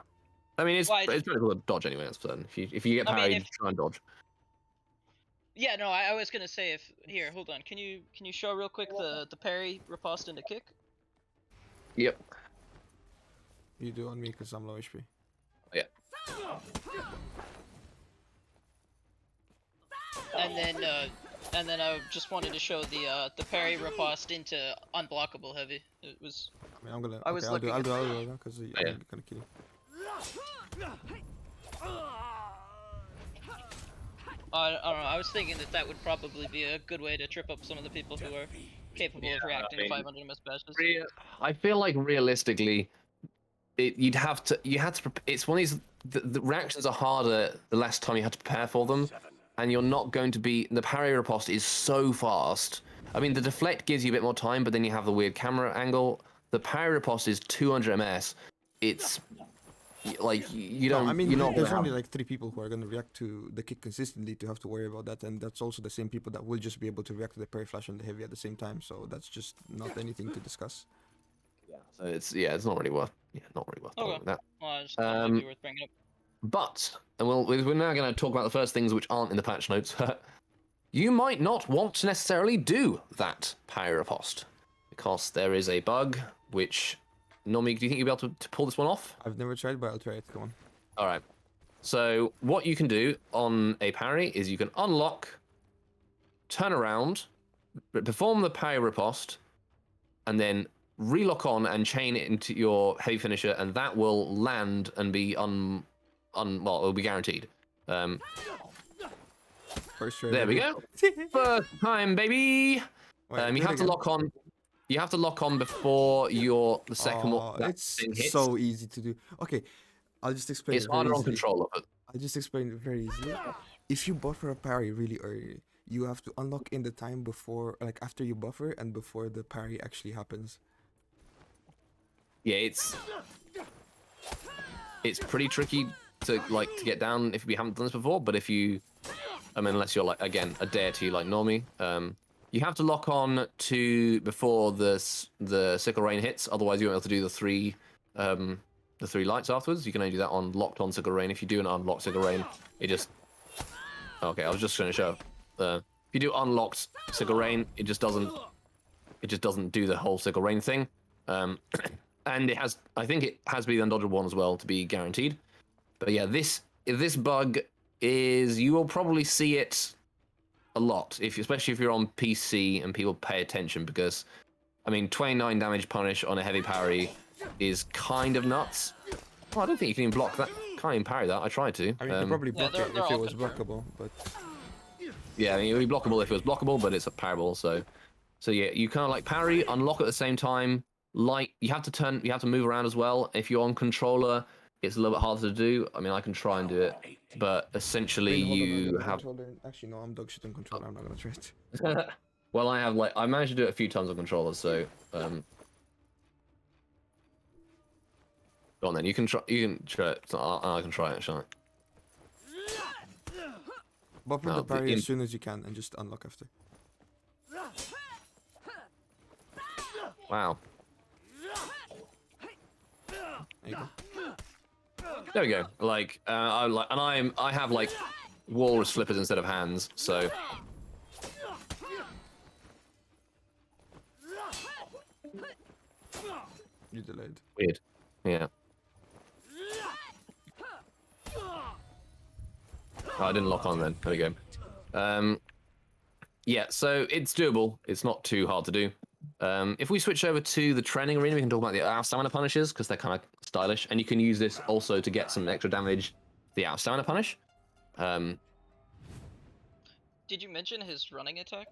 Speaker 1: I mean it's
Speaker 4: Well,
Speaker 1: it's practical to dodge anyway. That's fun. If you get parried, try and dodge.
Speaker 4: Yeah, no, I was gonna say here, hold on, can you show real quick the parry riposte into kick?
Speaker 1: Yep.
Speaker 2: You do on me because I'm low HP.
Speaker 1: Yeah.
Speaker 4: And then I just wanted to show the parry riposte into unblockable heavy. It was.
Speaker 2: I mean, I'm gonna.
Speaker 4: I was
Speaker 2: I'll do
Speaker 4: looking
Speaker 2: it because I'm gonna kill you.
Speaker 4: I don't know. I was thinking that would probably be a good way to trip up some of the people who are capable of reacting to 500 ms bashes.
Speaker 1: I feel like realistically, you had to. It's one of these. The reactions are harder the less time you had to prepare for them, and you're not going to be. The parry riposte is so fast. I mean, the deflect gives you a bit more time, but then you have the weird camera angle. The parry riposte is 200 ms. It's like you don't.
Speaker 2: I mean,
Speaker 1: you're not
Speaker 2: there's only like 3 people who are gonna react to the kick consistently to have to worry about that, and that's also the same people that will just be able to react to the parry flash and the heavy at the same time. So that's just not anything to discuss.
Speaker 1: So it's not really worth. Yeah, not really worth talking about that.
Speaker 4: Well, I just thought it'd be worth bringing up.
Speaker 1: But we're now going to talk about the first things which aren't in the patch notes. You might not want to necessarily do that parry riposte because there is a bug which. Nomi, do you think you'll be able to pull this one off?
Speaker 2: I've never tried, but I'll try it. Come on.
Speaker 1: All right. So what you can do on a parry is you can unlock, turn around, perform the parry riposte, and then relock on and chain it into your heavy finisher, and that will land and be well, it'll be guaranteed.
Speaker 2: First try.
Speaker 1: There we go. First time, baby.
Speaker 2: Wait,
Speaker 1: You have to lock on. You have to lock on before the second one.
Speaker 2: It's
Speaker 1: thing hits.
Speaker 2: so easy to do. Okay, I'll just explain.
Speaker 1: It's harder on controller, but
Speaker 2: I'll just explain it very easily. If you buffer a parry really early, you have to unlock in the time before, like after you buffer and before the parry actually happens.
Speaker 1: yeah, it's pretty tricky to get down if we haven't done this before. But if you, I mean, unless you're like again a dare to like Normie, you have to lock on to before the sickle rain hits. Otherwise, you won't be able to do the 3 lights afterwards. You can only do that on locked on sickle rain. If you do an unlocked sickle rain, it just okay. I was just going to show. If you do unlocked sickle rain, it just doesn't do the whole sickle rain thing. And I think it has to be the undodgeable one as well to be guaranteed. But yeah, this bug is, you will probably see it a lot, especially if you're on PC and people pay attention, because I mean 29 damage punish on a heavy parry is kind of nuts. Oh, I don't think you can even block that. Can't even parry that. I tried to.
Speaker 2: I mean, you could probably block
Speaker 4: they're
Speaker 2: it if
Speaker 4: all
Speaker 2: it was
Speaker 4: confirmed.
Speaker 2: blockable, but
Speaker 1: Yeah, I mean, it would be blockable if it was blockable, but it's a parable, so yeah, you kind of like parry, unlock at the same time. Like you have to move around as well. If you're on controller, it's a little bit harder to do. I mean, I can try and do it, but essentially you have.
Speaker 2: Controller. Actually, no, I'm dog shit on controller. I'm not gonna try it.
Speaker 1: Well, I managed to do it a few times on controllers, so go on then. You can try it. I can try it, shall I?
Speaker 2: Buffer
Speaker 1: No,
Speaker 2: the
Speaker 1: the
Speaker 2: parry
Speaker 1: in-
Speaker 2: as soon as you can and just unlock after.
Speaker 1: Wow.
Speaker 2: There you go.
Speaker 1: There we go. Like, I have like walrus flippers instead of hands, so.
Speaker 2: You delayed.
Speaker 1: Weird. Yeah. Oh, I didn't lock on then. There we go. Yeah, so it's doable. It's not too hard to do. If we switch over to the training arena, we can talk about the out of stamina punishes because they're kind of stylish, and you can use this also to get some extra damage. The out of stamina punish.
Speaker 4: Did you mention his running attack?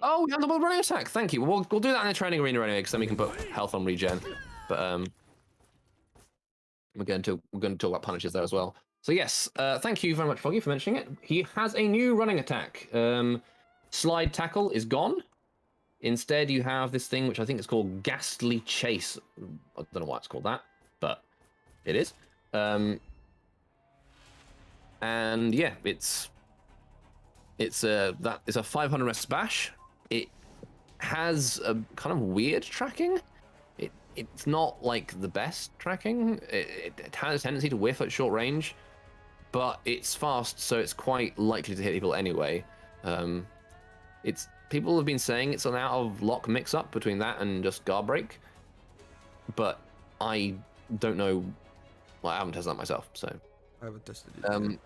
Speaker 1: Oh, yeah, the running attack. Thank you. We'll do that in the training arena anyway, because then we can put health on regen. But we're going to talk about punishes there as well. So yes, thank you very much, Foggy, for mentioning it. He has a new running attack. Slide tackle is gone. Instead, you have this thing which I think is called Ghastly Chase. I don't know why it's called that, but it is. And yeah, it's a 500 rest bash. It has a kind of weird tracking. It's not like the best tracking. It has a tendency to whiff at short range, but it's fast, so it's quite likely to hit people anyway. People have been saying it's an out of lock mix up between that and just guard break, but I don't know. Well, I haven't tested that myself, so.
Speaker 2: I haven't tested it. Yet.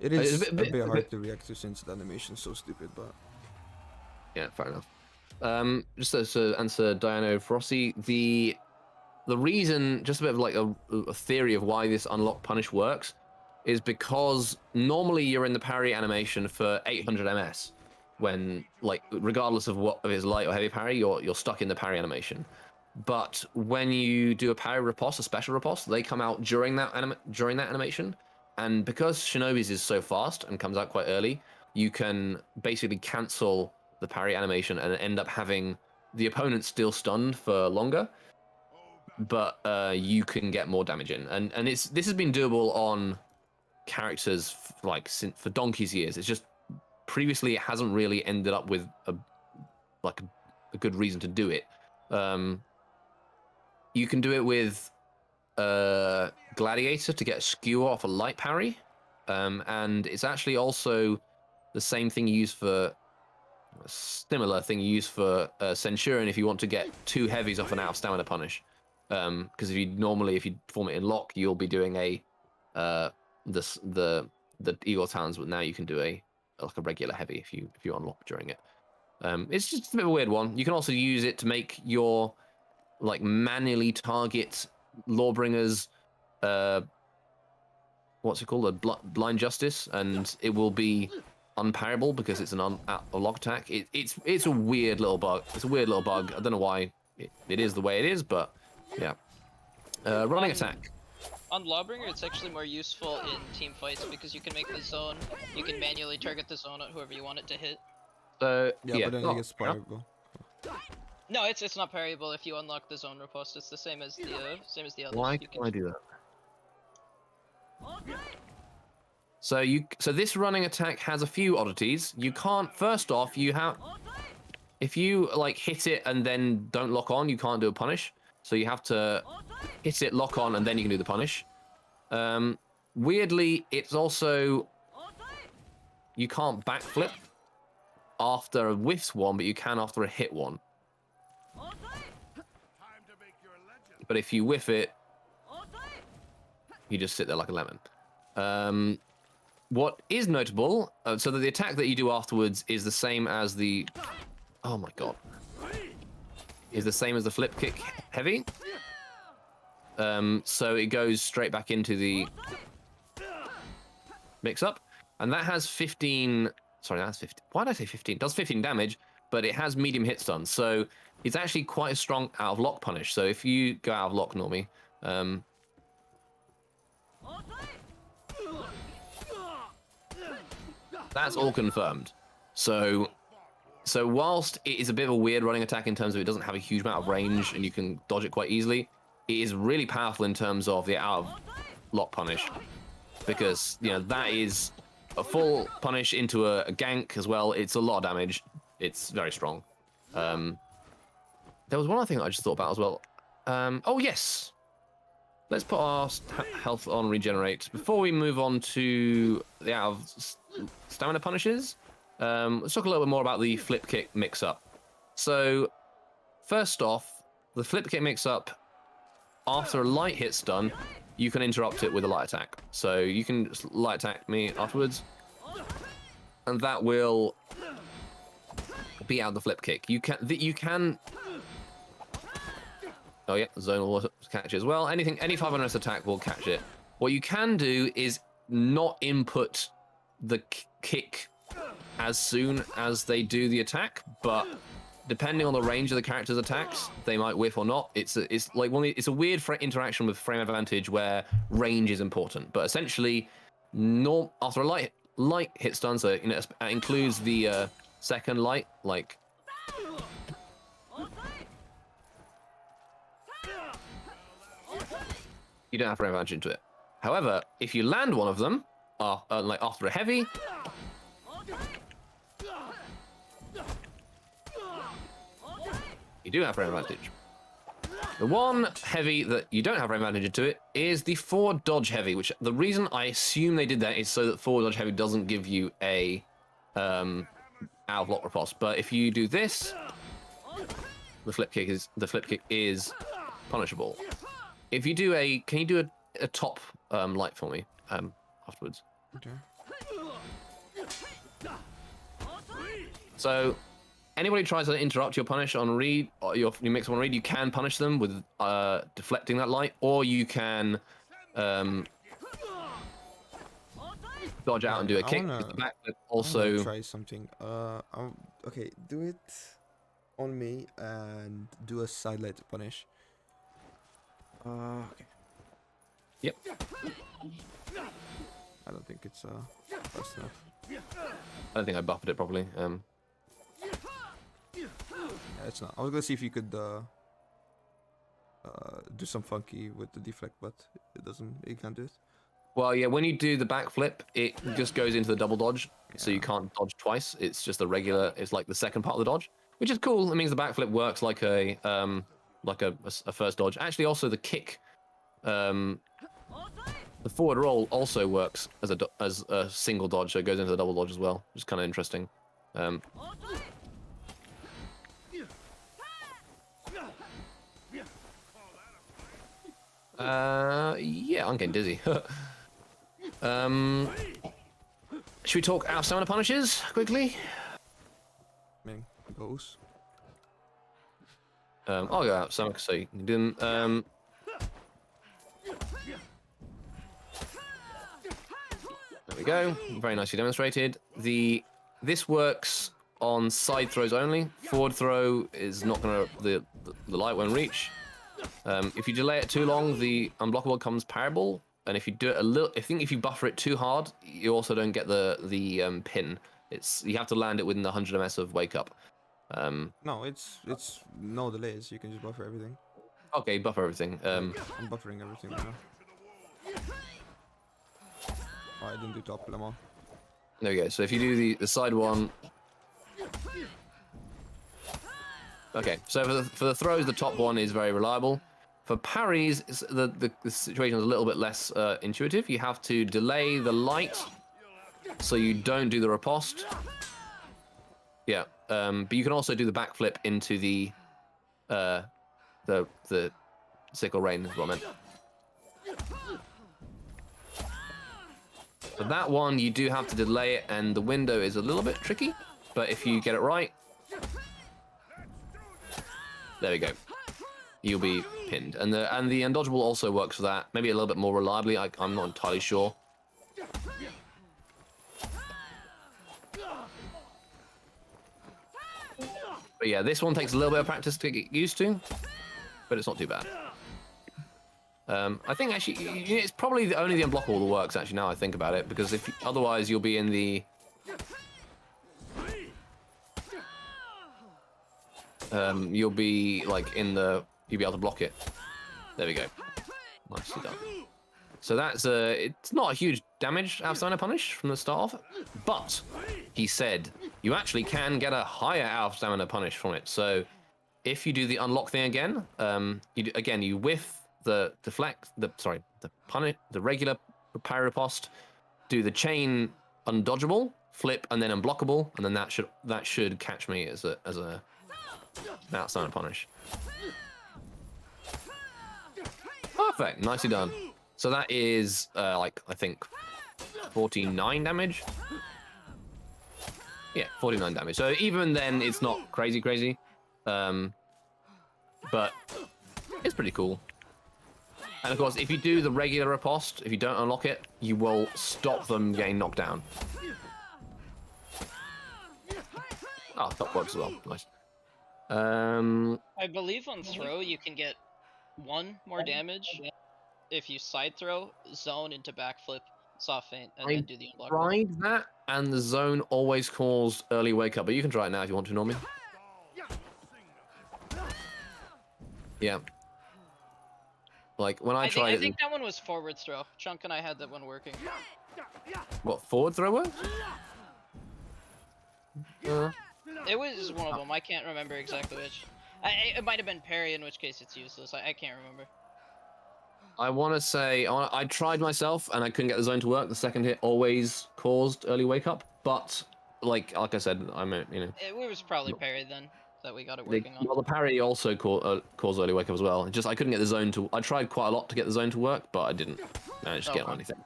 Speaker 2: It is
Speaker 1: a
Speaker 2: a bit hard
Speaker 1: bit
Speaker 2: to react to since the animation's so stupid, but
Speaker 1: yeah, fair enough. Just to answer Diano Frosty, the reason, just a bit of like a theory of why this unlock punish works, is because normally you're in the parry animation for 800 ms, when like regardless of what of his light or heavy parry, you're stuck in the parry animation. But when you do a parry riposte, a special riposte, they come out during that animation. And because Shinobi's is so fast and comes out quite early, you can basically cancel the parry animation and end up having the opponent still stunned for longer, but you can get more damage in. And this has been doable on characters for donkey's years. It's just previously it hasn't really ended up with a good reason to do it. You can do it with Gladiator to get a skewer off a light parry, and it's actually also the same thing you use for a similar thing you use for Centurion if you want to get 2 heavies off an out of stamina punish. Because if you form it in lock, you'll be doing the Eagle Talons, but now you can do a regular heavy if you unlock during it. It's just a bit of a weird one. You can also use it to make your manually target Lawbringers, what's it called, a blind justice, and it will be unparryable because it's a lock attack. It's a weird little bug. It's a weird little bug. I don't know why it is the way it is, but yeah. Running attack.
Speaker 4: On Lawbringer, it's actually more useful in team fights because you can make the zone. You can manually target the zone at whoever you want it to hit.
Speaker 2: yeah, but then it gets parryable.
Speaker 4: No, it's not parryable if you unlock the zone riposte. It's the same as the others.
Speaker 1: Why can I do that? So this running attack has a few oddities. You can't. First off, if you hit it and then don't lock on, you can't do a punish. So you have to hit it, lock on, and then you can do the punish. Weirdly, it's also you can't backflip after a whiffs one, but you can after a hit one. But if you whiff it, you just sit there like a lemon. What is notable, so that the attack that you do afterwards is the same as the... Oh my god. Is the same as the flip kick heavy. So it goes straight back into the mix-up. And that has 15... Sorry, that's 15. Why did I say 15? It does 15 damage, but it has medium hit stun. So it's actually quite a strong out of lock punish. So if you go out of lock, Normie, that's all confirmed. So whilst it is a bit of a weird running attack in terms of it doesn't have a huge amount of range and you can dodge it quite easily, it is really powerful in terms of the out of lock punish, because that is a full punish into a gank as well. It's a lot of damage. It's very strong. there was one other thing I just thought about as well. Oh yes, let's put our health on regenerate before we move on to the out of stamina punishes. Let's talk a little bit more about the flip kick mix-up. So, first off, the flip kick mix-up, after a light hit stun, you can interrupt it with a light attack. So you can light attack me afterwards, and that will be out the flip kick. You can. Oh yeah, zone will catch it as well. Any 500S attack will catch it. What you can do is not input the kick as soon as they do the attack, but depending on the range of the character's attacks, they might whiff or not. It's a weird interaction with frame advantage where range is important. But essentially, after a light hit stun, so you know it includes the second light, like. You don't have frame advantage into it. However, if you land one of them, like after a heavy, you do have frame advantage. The one heavy that you don't have frame advantage into it is the forward dodge heavy, which the reason I assume they did that is so that forward dodge heavy doesn't give you a out of block riposte. But if you do this, the flip kick is punishable. If you do can you do a top light for me afterwards?
Speaker 2: Okay.
Speaker 1: So anybody who tries to interrupt your punish on read, or your mix on read, you can punish them with deflecting that light, or you can dodge out and do a kick. With the backflip also
Speaker 2: try something. Okay, do it on me and do a side light punish. Okay.
Speaker 1: Yep.
Speaker 2: I don't think it's fast enough.
Speaker 1: I don't think I buffed it properly.
Speaker 2: Yeah, it's not. I was gonna see if you could do some funky with the deflect, but it doesn't. You can't do it.
Speaker 1: Well, yeah, when you do the backflip, it just goes into the double dodge, so you can't dodge twice. It's just a regular. It's like the second part of the dodge, which is cool. It means the backflip works like a first dodge. Actually, also the kick, the forward roll also works as a single dodge, so it goes into the double dodge as well, which is kind of interesting. Yeah, I'm getting dizzy. Should we talk out stamina punishes quickly?
Speaker 2: Man, goes.
Speaker 1: I'll go out stamina so you can do them. There we go. Very nicely demonstrated. This works on side throws only. Forward throw is not gonna the light won't reach. If you delay it too long, the unblockable comes parable, and if you do it a little, I think if you buffer it too hard, you also don't get the pin. You have to land it within the 100 ms of wake up.
Speaker 2: No, it's no delays. You can just buffer everything.
Speaker 1: Okay, buffer everything.
Speaker 2: I'm buffering everything right now. Oh, I didn't do top lemon.
Speaker 1: There we go. So if you do the side one. Okay, so for the throws, the top one is very reliable. For parries, the situation is a little bit less intuitive. You have to delay the light so you don't do the riposte. Yeah, but you can also do the backflip into the sickle rain is what I meant. For that one, you do have to delay it, and the window is a little bit tricky. But if you get it right, there we go. You'll be pinned, and the undodgeable also works for that. Maybe a little bit more reliably. I'm not entirely sure. But yeah, this one takes a little bit of practice to get used to, but it's not too bad. I think actually it's probably only the unblockable that works. Actually, now I think about it, because otherwise you'll be in the you'll be able to block it. There we go. Nicely done. So that's it's not a huge damage out of stamina punish from the start off, but he said you actually can get a higher out of stamina punish from it. So if you do the unlock thing again, you whiff the deflect, the regular parry riposte, do the chain undodgeable, flip, and then unblockable, and then that should catch me as a outside punish. Perfect, nicely done. So that is like I think 49 damage. Yeah, 49 damage. So even then, it's not crazy, but it's pretty cool. And of course, if you do the regular riposte, if you don't unlock it, you will stop them getting knocked down. Oh, that works as well. Nice.
Speaker 4: I believe on throw you can get 1 more damage if you side throw, zone into backflip, soft feint, and then do the unblockable.
Speaker 1: Tried that, and the zone always caused early wake up, but you can try it now if you want to, Normie. Yeah. Like when I tried
Speaker 4: I think that one was forward throw. Chunk and I had that one working.
Speaker 1: What, forward throw was?
Speaker 4: It was one of them. I can't remember exactly which. It might have been parry, in which case it's useless. I can't remember.
Speaker 1: I want to say I tried myself and I couldn't get the zone to work. The second hit always caused early wake up, but like I said, I mean, you know,
Speaker 4: It was probably parry then that we got it working on.
Speaker 1: Well, the parry also caused early wake up as well. Just I couldn't get the zone to. I tried quite a lot to get the zone to work, but I didn't manage to get anything.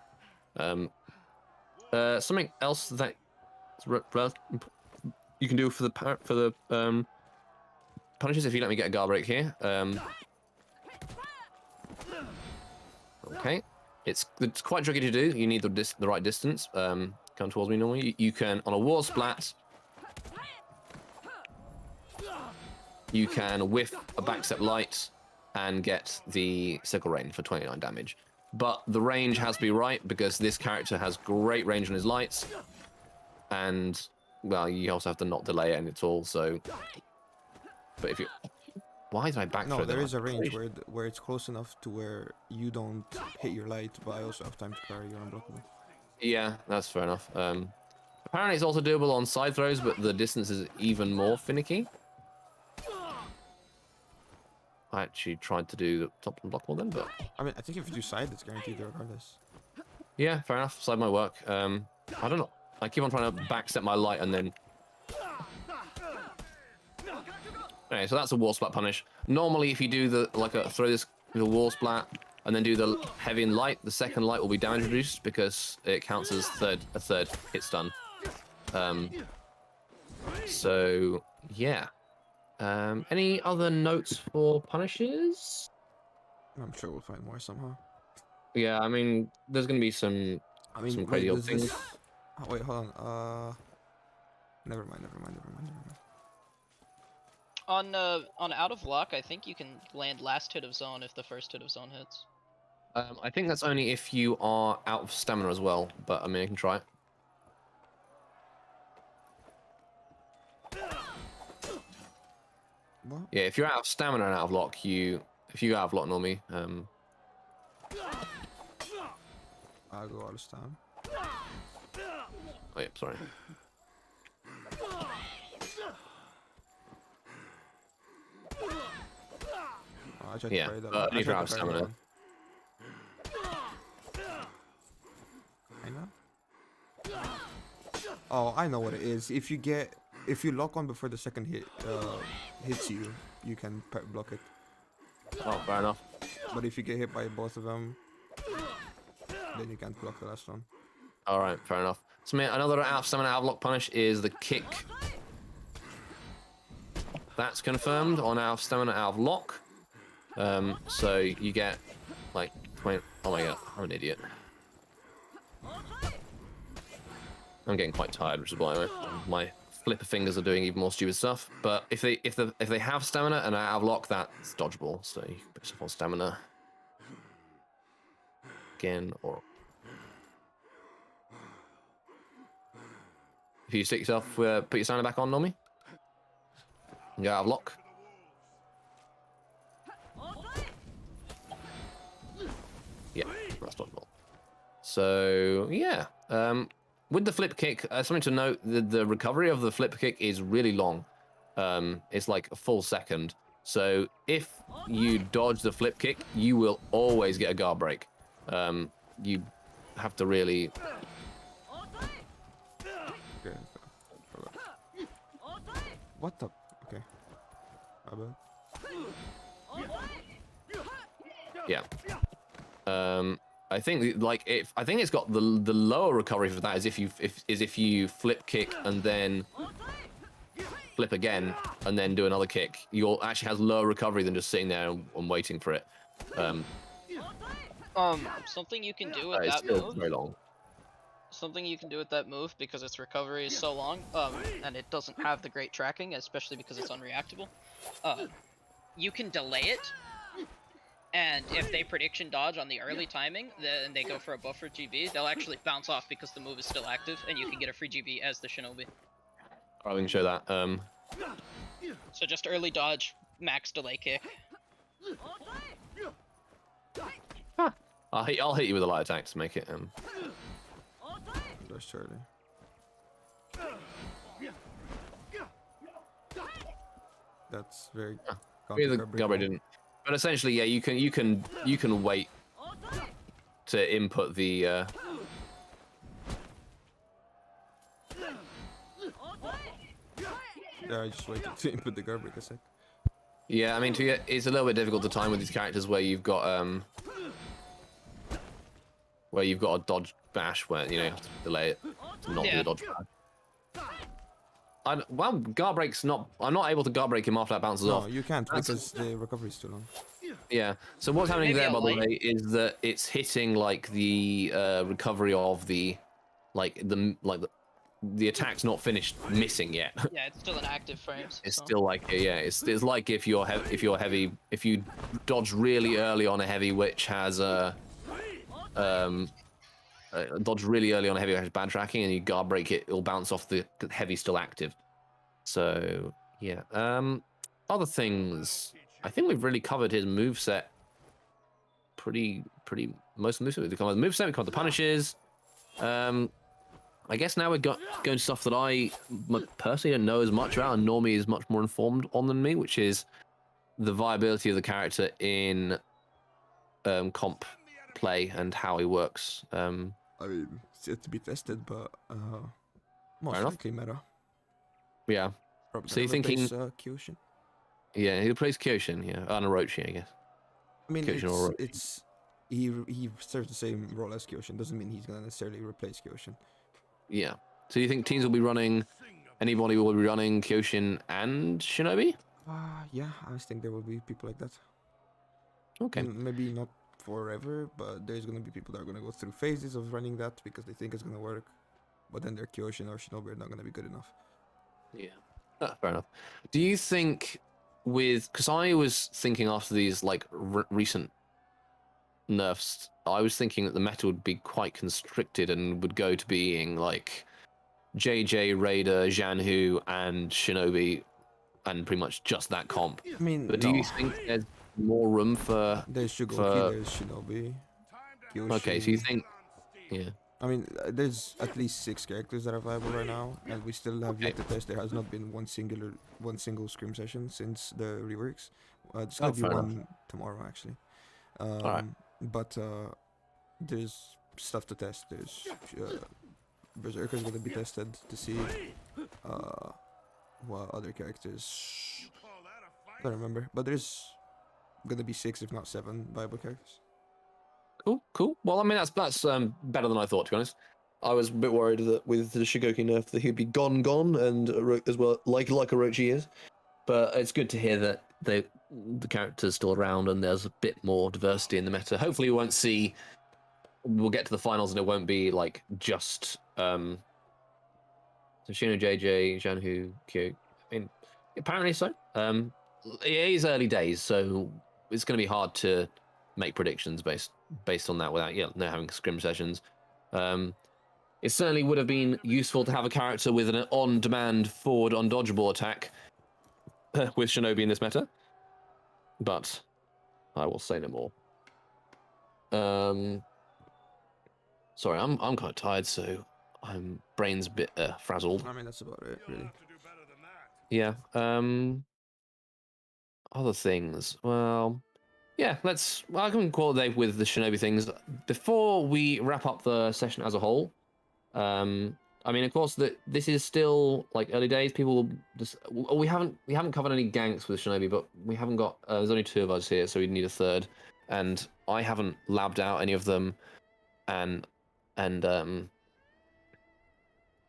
Speaker 1: Something else that you can do for the punishes, if you let me get a guard break here. Okay, it's quite tricky to do. You need the right distance. Come towards me normally. You can on a wall splat. You can whiff a backstep light and get the sickle rain for 29 damage. But the range has to be right because this character has great range on his lights, and well, you also have to not delay it at all. So, but if you, why is my back?
Speaker 2: No, there is a range where it's close enough to where you don't hit your light, but I also have time to parry your unblockable.
Speaker 1: Yeah, that's fair enough. Apparently, it's also doable on side throws, but the distance is even more finicky. I actually tried to do the top unblockable then, but
Speaker 2: I mean, I think if you do side, it's guaranteed regardless.
Speaker 1: yeah, fair enough. Side might work. I don't know. I keep on trying to backstep my light and then. Okay, so that's a wall splat punish. Normally, if you do throw this with a wall splat and then do the heavy and light, the second light will be damage reduced because it counts as a third hit stun. So yeah. Any other notes for punishes?
Speaker 2: I'm sure we'll find more somehow.
Speaker 1: Yeah, I mean, there's gonna be some crazy old things.
Speaker 2: Oh, wait, hold on. Never mind.
Speaker 4: On out of lock, I think you can land last hit of zone if the first hit of zone hits.
Speaker 1: I think that's only if you are out of stamina as well, but I mean, I can try it.
Speaker 2: What?
Speaker 1: Yeah, if you're out of stamina and out of lock, if you go out of lock normally,
Speaker 2: I'll go out of stam.
Speaker 1: Oh, yeah, sorry.
Speaker 2: I tried to parry that.
Speaker 1: Yeah, if you're out of stamina.
Speaker 2: I know. Oh, I know what it is. If you lock on before the second hit hits you, you can block it.
Speaker 1: Oh, fair enough.
Speaker 2: But if you get hit by both of them, then you can't block the last one.
Speaker 1: All right, fair enough. So, man, another out of stamina, out of lock punish is the kick. That's confirmed on out of stamina, out of lock. So you get like 20. Oh my god, I'm an idiot. I'm getting quite tired, which is why my flipper fingers are doing even more stupid stuff. But if they have stamina and are out of lock, that's dodgeable. So you can put yourself on stamina again, or if you stick yourself, put your stamina back on, Normie, and go out of lock. Yeah, that's dodgeable. So yeah. With the flip kick, something to note, the recovery of the flip kick is really long. It's like a full second. So if you dodge the flip kick, you will always get a guard break. You have to really...
Speaker 2: Okay. What the? Okay. How about?
Speaker 1: Yeah. I think like I think it's got the lower recovery for that is if you flip kick and then flip again and then do another kick. You'll actually has lower recovery than just sitting there and waiting for it.
Speaker 4: Something you can do with
Speaker 1: It's
Speaker 4: that
Speaker 1: still
Speaker 4: move.
Speaker 1: very long.
Speaker 4: Something you can do with that move because its recovery is so long, and it doesn't have the great tracking, especially because it's unreactable. You can delay it, and if they prediction dodge on the early timing, then they go for a buffer GB, they'll actually bounce off because the move is still active, and you can get a free GB as the Shinobi.
Speaker 1: I can show that.
Speaker 4: So just early dodge, max delay kick.
Speaker 1: I'll hit you with a light attack to make it.
Speaker 2: That's Charlie. That's very.
Speaker 1: Maybe the Gabri didn't. But essentially, yeah, you can wait to input the.
Speaker 2: Yeah, I just waited to input the guard break a sec.
Speaker 1: Yeah, I mean, it's a little bit difficult to time with these characters where you've got a dodge bash where you have to delay it to not do a dodge bash. Well, guard break's not. I'm not able to guard break him after that bounces off.
Speaker 2: No, you can't because the recovery is too long.
Speaker 1: Yeah. So what's happening
Speaker 4: Maybe
Speaker 1: there,
Speaker 4: a
Speaker 1: by the
Speaker 4: light?
Speaker 1: way, is that it's hitting like the recovery of the the attack's not finished missing yet.
Speaker 4: Yeah, it's still in active frames.
Speaker 1: It's
Speaker 4: so.
Speaker 1: still like it's like if you dodge really early on a heavy which has dodge really early on a heavy which has bad tracking and you guard break it, it'll bounce off the heavy still active. So yeah. Other things, I think we've really covered his moveset pretty most of the moveset. We've covered the moveset, we've covered the punishes. I guess now we're going to stuff that I personally don't know as much about, and Normie is much more informed on than me, which is the viability of the character in comp play and how he works.
Speaker 2: I mean, it's yet to be tested, but most
Speaker 1: enough.
Speaker 2: likely meta.
Speaker 1: Yeah.
Speaker 2: Probably
Speaker 1: So you're
Speaker 2: gonna replace,
Speaker 1: thinking-
Speaker 2: Kyoshin.
Speaker 1: Yeah, he plays Kyoshin, yeah. And Orochi, I guess.
Speaker 2: I mean,
Speaker 1: Kyoshin or Orochi.
Speaker 2: it's he serves the same role as Kyoshin. Doesn't mean he's gonna necessarily replace Kyoshin.
Speaker 1: Yeah. So you think teams will be running, anybody will be running Kyoshin and Shinobi?
Speaker 2: Yeah, I think there will be people like that.
Speaker 1: Okay.
Speaker 2: Maybe not forever, but there's gonna be people that are gonna go through phases of running that because they think it's gonna work, but then their Kyoshin or Shinobi are not gonna be good enough.
Speaker 1: Yeah. Fair enough. Do you think because I was thinking after these like recent nerfs, I was thinking that the meta would be quite constricted and would go to being like JJ, Raider, Janhu, and Shinobi, and pretty much just that comp.
Speaker 2: I mean,
Speaker 1: But do you think there's more room for?
Speaker 2: there's Shigoki,
Speaker 1: for-
Speaker 2: there's Shinobi, Kyoshin.
Speaker 1: Okay, so you think? Yeah.
Speaker 2: I mean, there's at least 6 characters that are viable right now, and we still have yet
Speaker 1: Okay.
Speaker 2: to test. There has not been one single scrim session since the reworks. It's gonna be
Speaker 1: fair enough.
Speaker 2: one tomorrow, actually.
Speaker 1: Alright.
Speaker 2: But there's stuff to test. There's Berserker's gonna be tested to see what other characters. I don't remember, but there's gonna be 6, if not 7, viable characters.
Speaker 1: Cool. Well, I mean that's better than I thought, to be honest. I was a bit worried that with the Shigoki nerf that he'd be gone, and as well like Orochi is. But it's good to hear that the character's still around and there's a bit more diversity in the meta. Hopefully, we'll get to the finals and it won't be like just so Shino, JJ, Janhu, Kyo. I mean, apparently so. It is early days, so it's going to be hard to make predictions based on that without no having scrim sessions. It certainly would have been useful to have a character with an on-demand forward undodgeable attack with Shinobi in this meta, but I will say no more. Sorry, I'm kind of tired, so I'm brain's a bit frazzled.
Speaker 2: I mean, that's about it, really.
Speaker 1: Yeah. Other things. Well, yeah, well, I can call it a day with the Shinobi things. Before we wrap up the session as a whole, I mean, of course, this is still like early days. People will just we haven't covered any ganks with Shinobi, but we haven't got. There's only 2 of us here, so we need a third. And I haven't labbed out any of them, and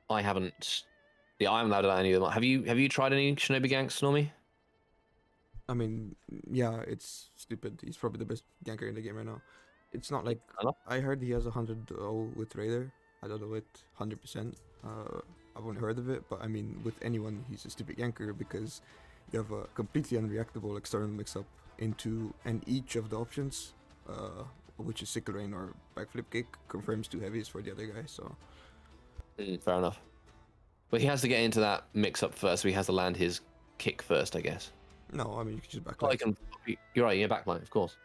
Speaker 1: I haven't. Yeah, I haven't labbed out any of them. Have you tried any Shinobi ganks, Normie?
Speaker 2: I mean, yeah, it's stupid. He's probably the best ganker in the game right now. It's not like
Speaker 1: Hello?
Speaker 2: I heard he has 100-0 with Raider. I don't know it 100%. I've only heard of it, but I mean, with anyone, he's a stupid ganker because you have a completely unreactable external mix-up into and each of the options, which is Sickle Rain or Backflip Kick, confirms 2 heavies for the other guy. So
Speaker 1: Fair enough. But he has to get into that mix-up first, so he has to land his kick first, I guess.
Speaker 2: no, I mean you can just
Speaker 1: Well,
Speaker 2: backlight.
Speaker 1: you're right, yeah, backline, of course.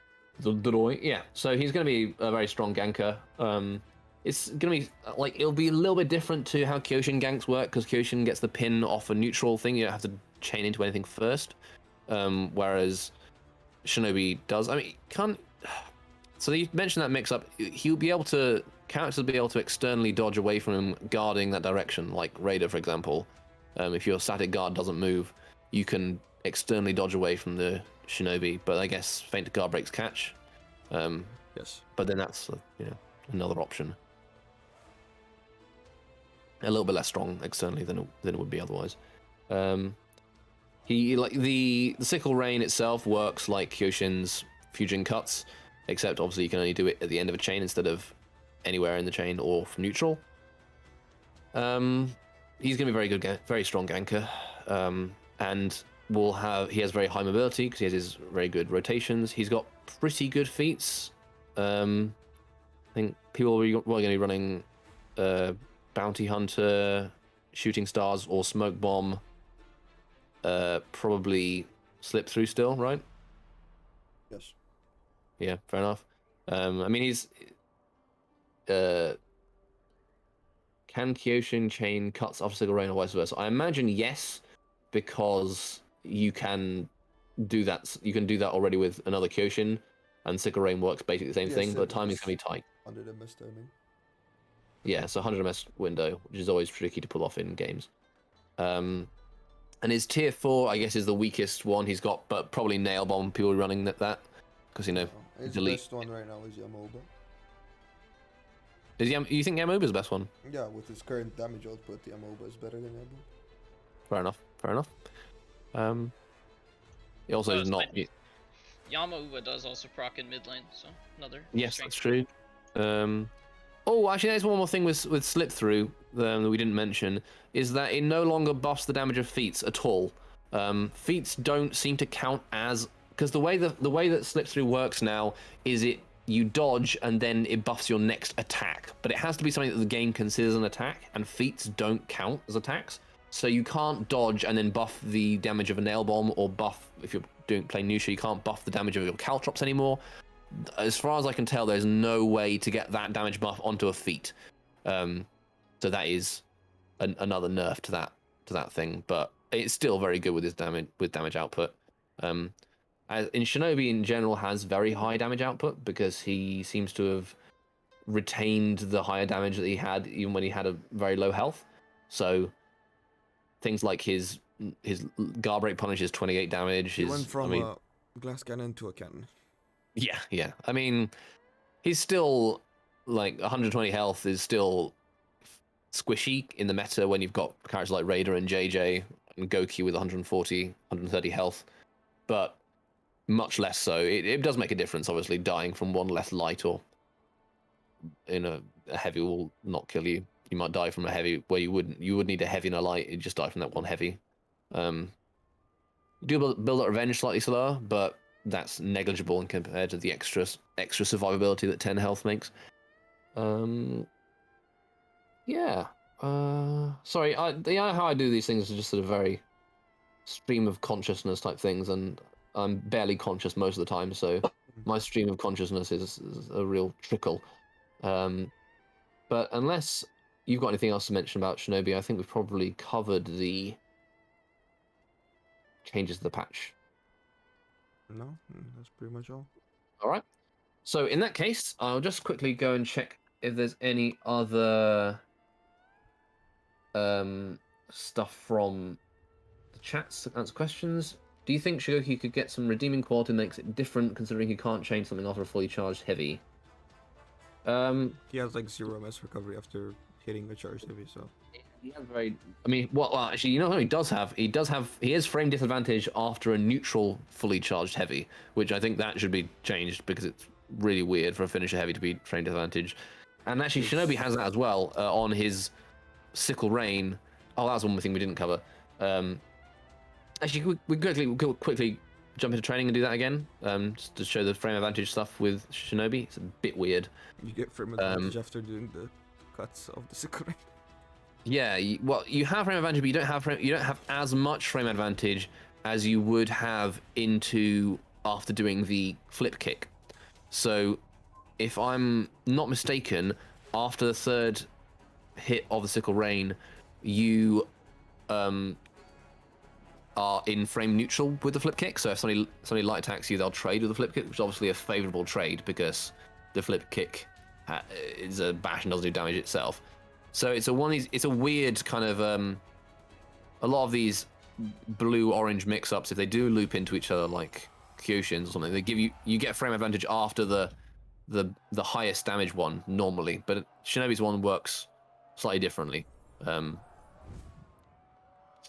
Speaker 1: Yeah, so he's going to be a very strong ganker. It's going to be, like, it'll be a little bit different to how Kyoshin ganks work, because Kyoshin gets the pin off a neutral thing, you don't have to chain into anything first. Whereas Shinobi does. I mean, can't... So you mentioned that mix-up, he'll be able to... Characters will be able to externally dodge away from him guarding that direction, like Raider, for example. If your static guard doesn't move, you can externally dodge away from the Shinobi, but I guess Faint Guard breaks catch.
Speaker 2: Yes.
Speaker 1: But then that's another option. A little bit less strong externally than it would be otherwise. He like the Sickle Rain itself works like Kyoshin's Fusion Cuts, except obviously you can only do it at the end of a chain instead of anywhere in the chain or from neutral. He's gonna be very good, very strong ganker, and he has very high mobility because he has his very good rotations. He's got pretty good feats. I think people are going to be running Bounty Hunter, Shooting Stars, or Smoke Bomb. Probably Slip Through still, right?
Speaker 2: Yes.
Speaker 1: Yeah, fair enough. I mean, he's can Kyoshin chain cuts off Sickle Rain or vice versa? I imagine yes, because you can do that. You can do that already with another Kyoshin, and Sickle Rain works basically the same thing, but timing's gonna be tight.
Speaker 2: Under the mist timing.
Speaker 1: Yeah, so 100 ms window, which is always tricky to pull off in games. And his tier 4, I guess, is the weakest one he's got, but probably Nail Bomb people running that because
Speaker 2: His
Speaker 1: delete.
Speaker 2: best one right now is Yamoba.
Speaker 1: You think Yamoba's the best one?
Speaker 2: Yeah, with his current damage output, Yamoba is better than Yabu.
Speaker 1: Fair enough. He also
Speaker 4: Oh,
Speaker 1: is not.
Speaker 4: Yamauba does also proc in mid lane, so another.
Speaker 1: Yes,
Speaker 4: strength.
Speaker 1: that's true. Oh, actually, there's one more thing with Slip Through that we didn't mention, is that it no longer buffs the damage of feats at all. Feats don't seem to count as, because the way that Slip Through works now is you dodge and then it buffs your next attack, but it has to be something that the game considers an attack, and feats don't count as attacks. So you can't dodge and then buff the damage of a Nail Bomb, or buff, if you're playing Nusha, you can't buff the damage of your Caltrops anymore. As far as I can tell, there's no way to get that damage buff onto a feat. So that is another nerf to that thing, but it's still very good with his damage output. In Shinobi in general has very high damage output because he seems to have retained the higher damage that he had even when he had a very low health. So things like his guard break punish is 28 damage.
Speaker 2: He went from a glass cannon to a cannon.
Speaker 1: Yeah. I mean, he's still like 120 health is still squishy in the meta when you've got characters like Raider and JJ and Goku with 140, 130 health, but much less so. It does make a difference, obviously, dying from one less light or in a heavy will not kill you. You might die from a heavy where you would need a heavy and a light. You just die from that one heavy. You do build up revenge slightly slower, but that's negligible in compared to the extra survivability that 10 health makes. Yeah. Sorry, how I do these things is just sort of very stream of consciousness type things, and I'm barely conscious most of the time, so my stream of consciousness is a real trickle. But unless you've got anything else to mention about Shinobi, I think we've probably covered the changes to the patch.
Speaker 2: No, that's pretty much all.
Speaker 1: All right. So in that case, I'll just quickly go and check if there's any other stuff from the chats to answer questions. Do you think Shigoki could get some redeeming quality that makes it different, considering he can't change something after a fully charged heavy?
Speaker 2: He has like 0 MS recovery after hitting a charged heavy, so.
Speaker 1: He has very. I mean, well, actually, you know what he does have? He is frame disadvantage after a neutral fully charged heavy, which I think that should be changed because it's really weird for a finisher heavy to be frame disadvantage. And actually, Shinobi has that as well on his sickle rain. Oh, that was one more thing we didn't cover. Actually, we quickly jump into training and do that again, just to show the frame advantage stuff with Shinobi. It's a bit weird.
Speaker 2: You get frame advantage after doing the cuts of the sickle.
Speaker 1: Yeah, well, you have frame advantage, but you don't have as much frame advantage as you would have into after doing the flip kick. So, if I'm not mistaken, after the third hit of the sickle rain, you are in frame neutral with the flip kick. So if somebody light attacks you, they'll trade with the flip kick, which is obviously a favorable trade because the flip kick is a bash and doesn't do damage itself. So it's a weird kind of a lot of these blue-orange mix-ups, if they do loop into each other like Kyoshin's or something, they give you get frame advantage after the highest damage one normally, but Shinobi's one works slightly differently. In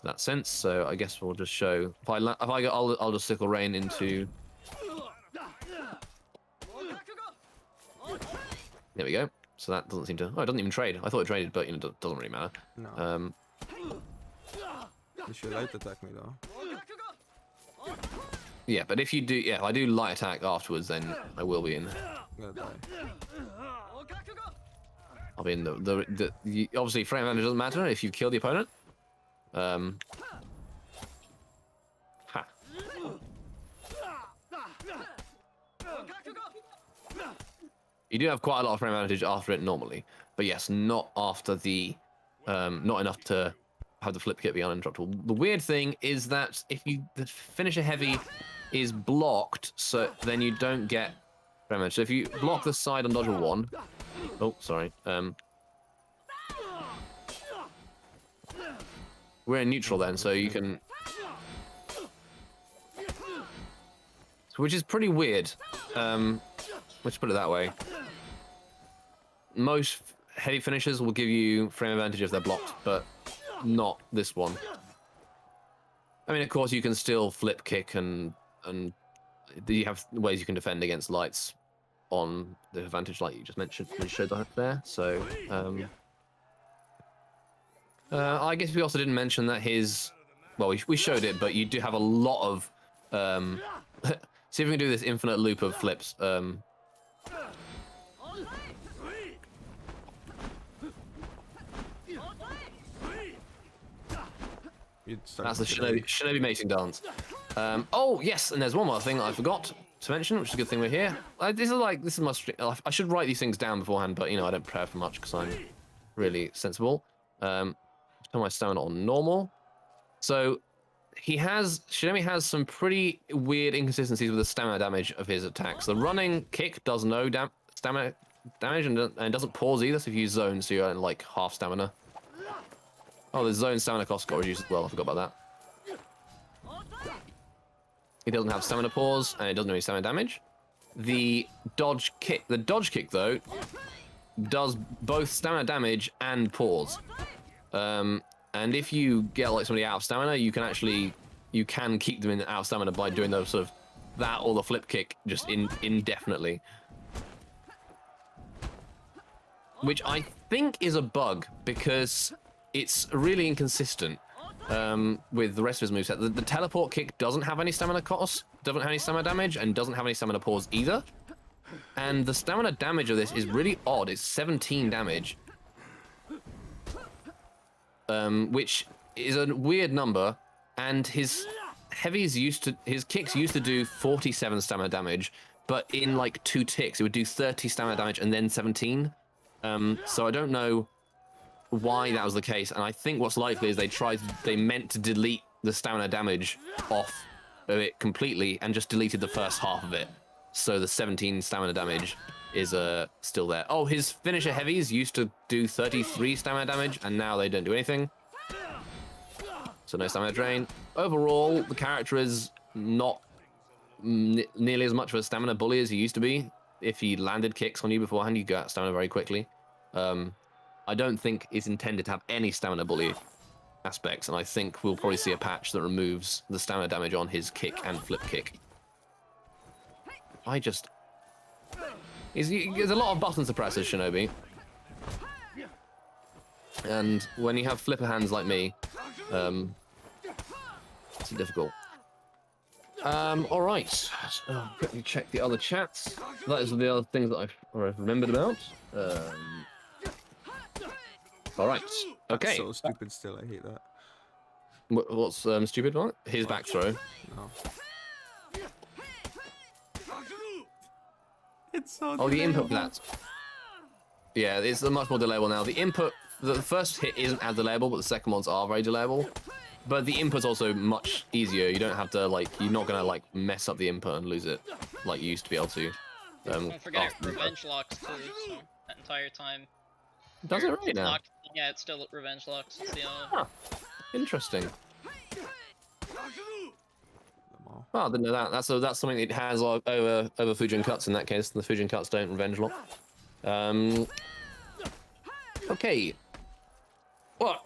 Speaker 1: that sense, so I guess we'll just show. I'll just sickle rain into. There we go. So that doesn't seem to. Oh, it doesn't even trade. I thought it traded, but it doesn't really matter.
Speaker 2: No. You should light attack me though.
Speaker 1: Yeah, but if I do light attack afterwards, then I will be in.
Speaker 2: I'm gonna die.
Speaker 1: I'll be in obviously frame advantage doesn't matter if you kill the opponent. Ha. You do have quite a lot of frame advantage after it normally, but yes, not after the, not enough to have the flip kick be uninterruptible. The weird thing is that if the finisher heavy is blocked, so then you don't get frame advantage. So if you block the side on dodge 1, oh sorry, we're in neutral then, so you can, which is pretty weird. Let's put it that way. Most heavy finishers will give you frame advantage if they're blocked, but not this one. I mean, of course, you can still flip kick and you have ways you can defend against lights on the advantage, like you just mentioned, you showed that there. So, I guess we also didn't mention that well, we showed it, but you do have a lot of, see if we can do this infinite loop of flips. That's the Shinobi mating dance. Oh yes, and there's one more thing I forgot to mention, which is a good thing we're here. This is my stream. I should write these things down beforehand, but I don't prepare for much because I'm really sensible. Turn my stamina on normal. So Shinobi has some pretty weird inconsistencies with the stamina damage of his attacks. The running kick does no stamina damage and doesn't pause either. So if you use zone, so you're in like half stamina. Oh, the zone stamina cost got reduced as well. I forgot about that. It doesn't have stamina pause, and it doesn't do any stamina damage. The dodge kick though, does both stamina damage and pause. And if you get like somebody out of stamina, you can keep them out of stamina by doing those sort of that or the flip kick just indefinitely. Which I think is a bug because it's really inconsistent with the rest of his moveset. The teleport kick doesn't have any stamina cost, doesn't have any stamina damage, and doesn't have any stamina pause either. And the stamina damage of this is really odd. It's 17 damage. Which is a weird number, and his kicks used to do 47 stamina damage, but in like 2 ticks it would do 30 stamina damage and then 17. So I don't know why that was the case, and I think what's likely is they meant to delete the stamina damage off of it completely and just deleted the first half of it. So the 17 stamina damage is still there. Oh, his finisher Heavies used to do 33 stamina damage, and now they don't do anything. So no stamina drain. Overall, the character is not nearly as much of a stamina bully as he used to be. If he landed kicks on you beforehand, you go out stamina very quickly. I don't think it's intended to have any stamina bully aspects, and I think we'll probably see a patch that removes the stamina damage on his kick and flip kick. There's a lot of buttons to press as Shinobi. And when you have flipper hands like me, it's difficult. All right. Quickly check the other chats. Those are the other things that I've remembered about. All right. Okay.
Speaker 2: So stupid still, I hate that.
Speaker 1: What's stupid about it? His back throw.
Speaker 2: No. It's so
Speaker 1: Oh, the input for that. Yeah, it's much more delayable now. The input, the first hit isn't as delayable, but the second ones are very delayable. But the input's also much easier. You don't have to, like, you're not going to, like, mess up the input and lose it like you used to be able to.
Speaker 4: Don't forget revenge locks, too, so that entire time.
Speaker 1: Does it really now?
Speaker 4: Locked, yeah, it's still revenge locks. It's the,
Speaker 1: Huh. Interesting. Oh, I didn't know that. That's something it has over Fujin cuts in that case. The Fujin cuts don't revenge lock. Okay. Well,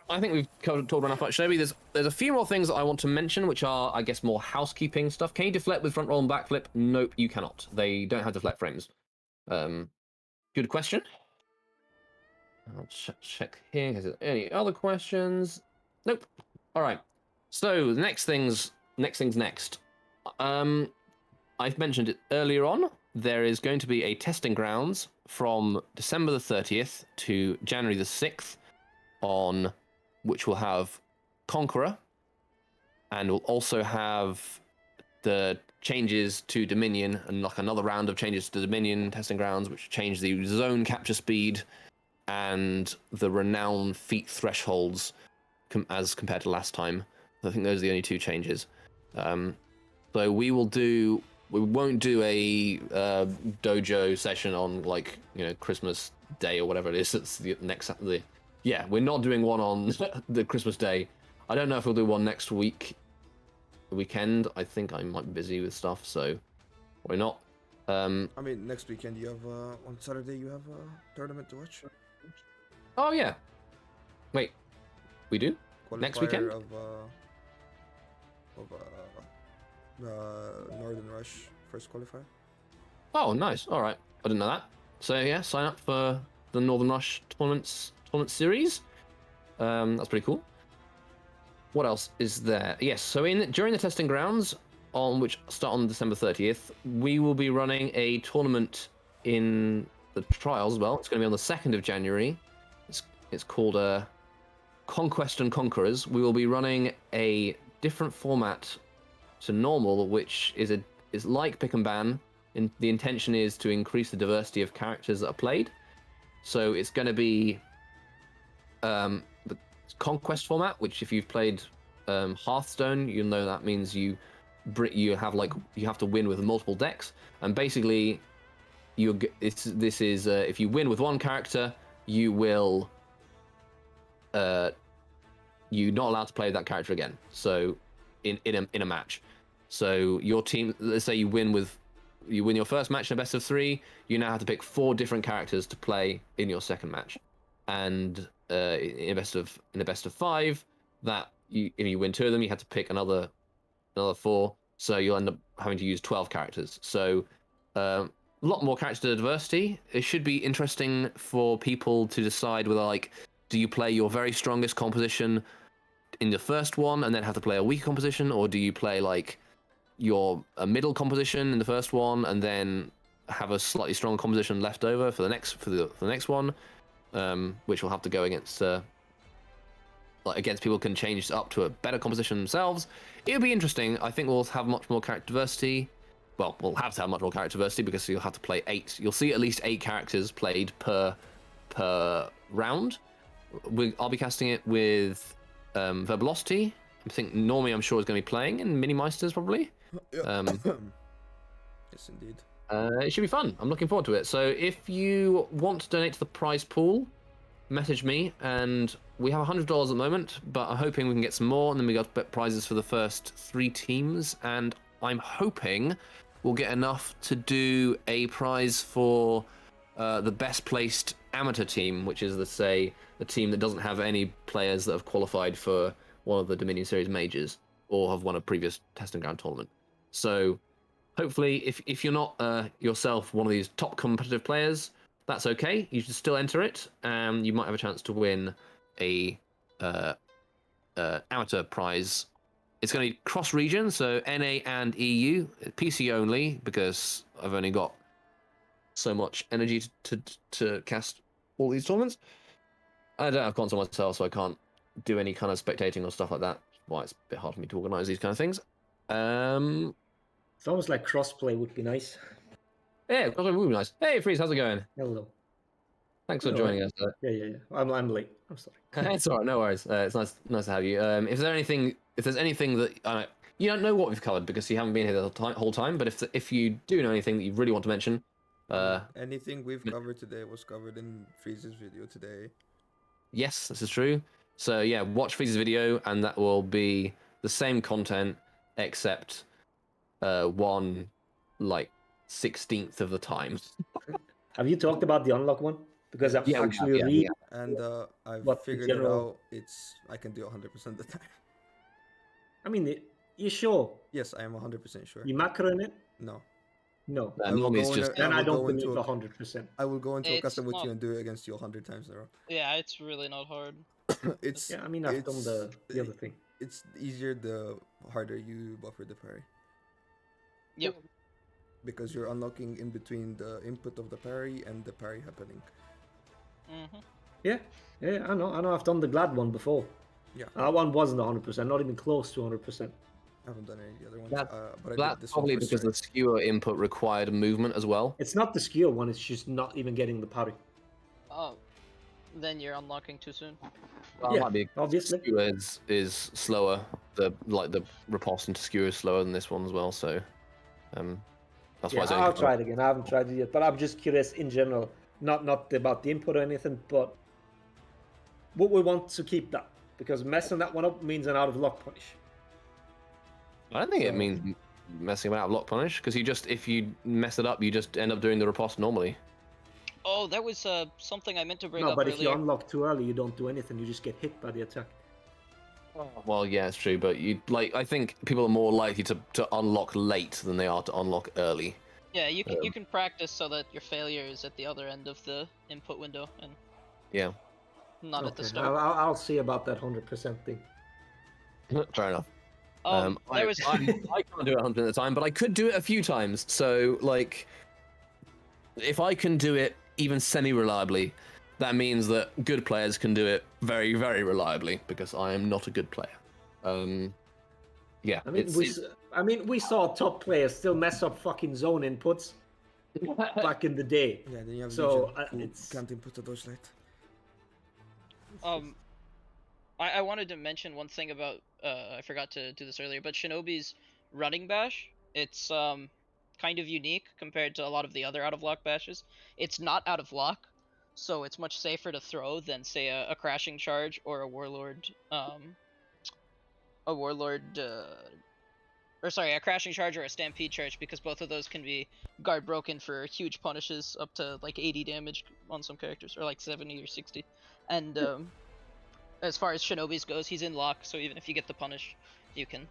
Speaker 1: I think we've talked enough about Shinobi. There's a few more things that I want to mention, which are, I guess, more housekeeping stuff. Can you deflect with front roll and back flip? Nope, you cannot. They don't have deflect frames. Good question. I'll check here. Is there any other questions? Nope. All right. So the next thing's next. I've mentioned it earlier on. There is going to be a testing grounds from December the 30th to January the 6th, on which will have Conqueror, and will also have the changes to Dominion and like another round of changes to Dominion testing grounds, which change the zone capture speed and the renown feat thresholds as compared to last time. I think those are the only two changes. So we won't do a dojo session on, like, you know, Christmas Day or whatever it is. That's the next. Yeah, we're not doing one on the Christmas Day. I don't know if we'll do one next weekend. I think I might be busy with stuff, so why not?
Speaker 2: I mean, next weekend you have on Saturday you have a tournament to watch.
Speaker 1: Oh yeah. Wait, we do next weekend?
Speaker 2: Of Northern Rush first qualifier.
Speaker 1: Oh, nice. All right, I didn't know that. So yeah, sign up for the Northern Rush tournament series. That's pretty cool. What else is there? Yes, so during the testing grounds, which start on December 30th, we will be running a tournament in the trials as well. It's going to be on the 2nd of January. It's called Conquest and Conquerors. We will be running a different format to normal, which is like pick and ban. The intention is to increase the diversity of characters that are played. So it's going to be the Conquest format, which if you've played Hearthstone, you'll know that means you have to win with multiple decks, and basically if you win with one character, you're not allowed to play that character again. So in a match, so your team, let's say you win your first match in a best of 3, you now have to pick 4 different characters to play in your second match, and in a best of 5, that if you win 2 of them, you have to pick another 4. So you'll end up having to use 12 characters. So a lot more character diversity. It should be interesting for people to decide whether, like, do you play your very strongest composition in the first one and then have to play a weaker composition, or do you play like a middle composition in the first one and then have a slightly stronger composition left over for the next one, which will have to go against people can change up to a better composition themselves. It'll be interesting. I think we'll have much more character diversity. Well, we'll have to have much more character diversity because you'll have to play 8. You'll see at least 8 characters played per round. I'll be casting it with Verbalocity think Normie, I'm sure, is going to be playing, and Mini Meisters probably.
Speaker 2: Yes, indeed.
Speaker 1: It should be fun. I'm looking forward to it. So if you want to donate to the prize pool, message me, and we have $100 at the moment, but I'm hoping we can get some more, and then we got prizes for the first 3 teams, and I'm hoping we'll get enough to do a prize for the best placed amateur team, which is, let's say, the team that doesn't have any players that have qualified for one of the Dominion Series majors or have won a previous testing ground tournament. So hopefully, if you're not yourself one of these top competitive players, that's okay. You should still enter it, and you might have a chance to win a amateur prize. It's going to be cross-region, so NA and EU, PC only, because I've only got so much energy to cast all these tournaments. I don't have console myself, so I can't do any kind of spectating or stuff like that. Why it's a bit hard for me to organise these kind of things.
Speaker 5: It's almost like crossplay would be nice.
Speaker 1: Yeah, crossplay would be nice. Hey, Freeze, how's it going?
Speaker 5: Hello.
Speaker 1: Thanks for
Speaker 5: Hello.
Speaker 1: joining us.
Speaker 5: Yeah. I'm late. I'm sorry.
Speaker 1: It's alright, no worries. It's nice to have you. If there's anything that you don't know what we've covered because you haven't been here the whole time, but if you do know anything that you really want to mention,
Speaker 2: anything we've covered today was covered in Freeze's video today.
Speaker 1: Yes, this is true. So yeah, watch Freeze's video, and that will be the same content except 1/16th of the time.
Speaker 5: Have you talked about the unlock one? Because I'm actually
Speaker 1: yeah.
Speaker 2: And I've
Speaker 5: What
Speaker 2: figured
Speaker 5: general-
Speaker 2: it out. I can do 100% of the time.
Speaker 5: I mean, you sure?
Speaker 2: Yes, I am 100% sure.
Speaker 5: You macro in it?
Speaker 2: No.
Speaker 5: No.
Speaker 2: I will
Speaker 1: Normally
Speaker 2: go
Speaker 1: it's
Speaker 2: in
Speaker 1: just
Speaker 2: a-
Speaker 5: Then I
Speaker 2: will
Speaker 5: don't
Speaker 2: go
Speaker 5: believe
Speaker 2: into a-
Speaker 5: 100%.
Speaker 2: I will go into a
Speaker 4: It's
Speaker 2: custom with
Speaker 4: not-
Speaker 2: you and do it against you 100 times in a row.
Speaker 4: Yeah, it's really not hard.
Speaker 2: It's
Speaker 5: Yeah, I mean, I've done the other thing.
Speaker 2: It's easier the harder you buffer the parry.
Speaker 4: Yep.
Speaker 2: Because you're unlocking in between the input of the parry and the parry happening.
Speaker 4: Mm-hmm.
Speaker 5: Yeah, I know. I've done the Glad one before.
Speaker 2: Yeah.
Speaker 5: That one wasn't 100%, not even close to 100%.
Speaker 2: I haven't done any of the other ones.
Speaker 1: That-
Speaker 2: but I did
Speaker 1: That's
Speaker 2: this
Speaker 1: probably
Speaker 2: one for
Speaker 1: because the
Speaker 2: sure.
Speaker 1: skewer input required movement as well.
Speaker 5: It's not the skill one, it's just not even getting the parry.
Speaker 4: Oh, then you're unlocking too soon.
Speaker 1: Well,
Speaker 5: Yeah,
Speaker 1: it might be
Speaker 5: obviously.
Speaker 1: skewer is slower. The riposte into skewer is slower than this one as well. So, that's why
Speaker 5: Yeah,
Speaker 1: it's only
Speaker 5: I'll try it again. I haven't tried it yet, but I'm just curious in general, not about the input or anything, but what we want to keep that, because messing that one up means an out of luck punish.
Speaker 1: I don't think it
Speaker 5: So-
Speaker 1: means messing about lock punish because if you mess it up, you just end up doing the riposte normally.
Speaker 4: Oh, that was something I meant to bring
Speaker 5: No,
Speaker 4: up
Speaker 5: but if you
Speaker 4: earlier.
Speaker 5: unlock too early, you don't do anything. You just get hit by the attack.
Speaker 1: Well, yeah, it's true, but I think people are more likely to unlock late than they are to unlock early.
Speaker 4: Yeah, you can practice so that your failure is at the other end of the input window and
Speaker 1: Yeah,
Speaker 4: not at the
Speaker 5: Okay,
Speaker 4: start.
Speaker 5: I'll see about that 100% thing.
Speaker 1: fair enough.
Speaker 4: There
Speaker 1: I
Speaker 4: was
Speaker 1: can't do it 100% of the time, but I could do it a few times. So, if I can do it even semi-reliably, that means that good players can do it very, very reliably because I am not a good player. Yeah,
Speaker 5: I mean, we saw top players still mess up fucking zone inputs back in the day.
Speaker 2: Yeah, then you have
Speaker 5: So,
Speaker 2: Legion, who
Speaker 5: it's-
Speaker 2: can't input a dodge light.
Speaker 4: I wanted to mention one thing about I forgot to do this earlier, but Shinobi's running bash, it's kind of unique compared to a lot of the other out of lock bashes. It's not out of lock, so it's much safer to throw than say a crashing charge or a warlord a crashing charge or a stampede charge, because both of those can be guard broken for huge punishes up to like 80 damage on some characters, or like 70 or 60. And as far as Shinobi's goes, he's in lock, so even if you get the punish, you can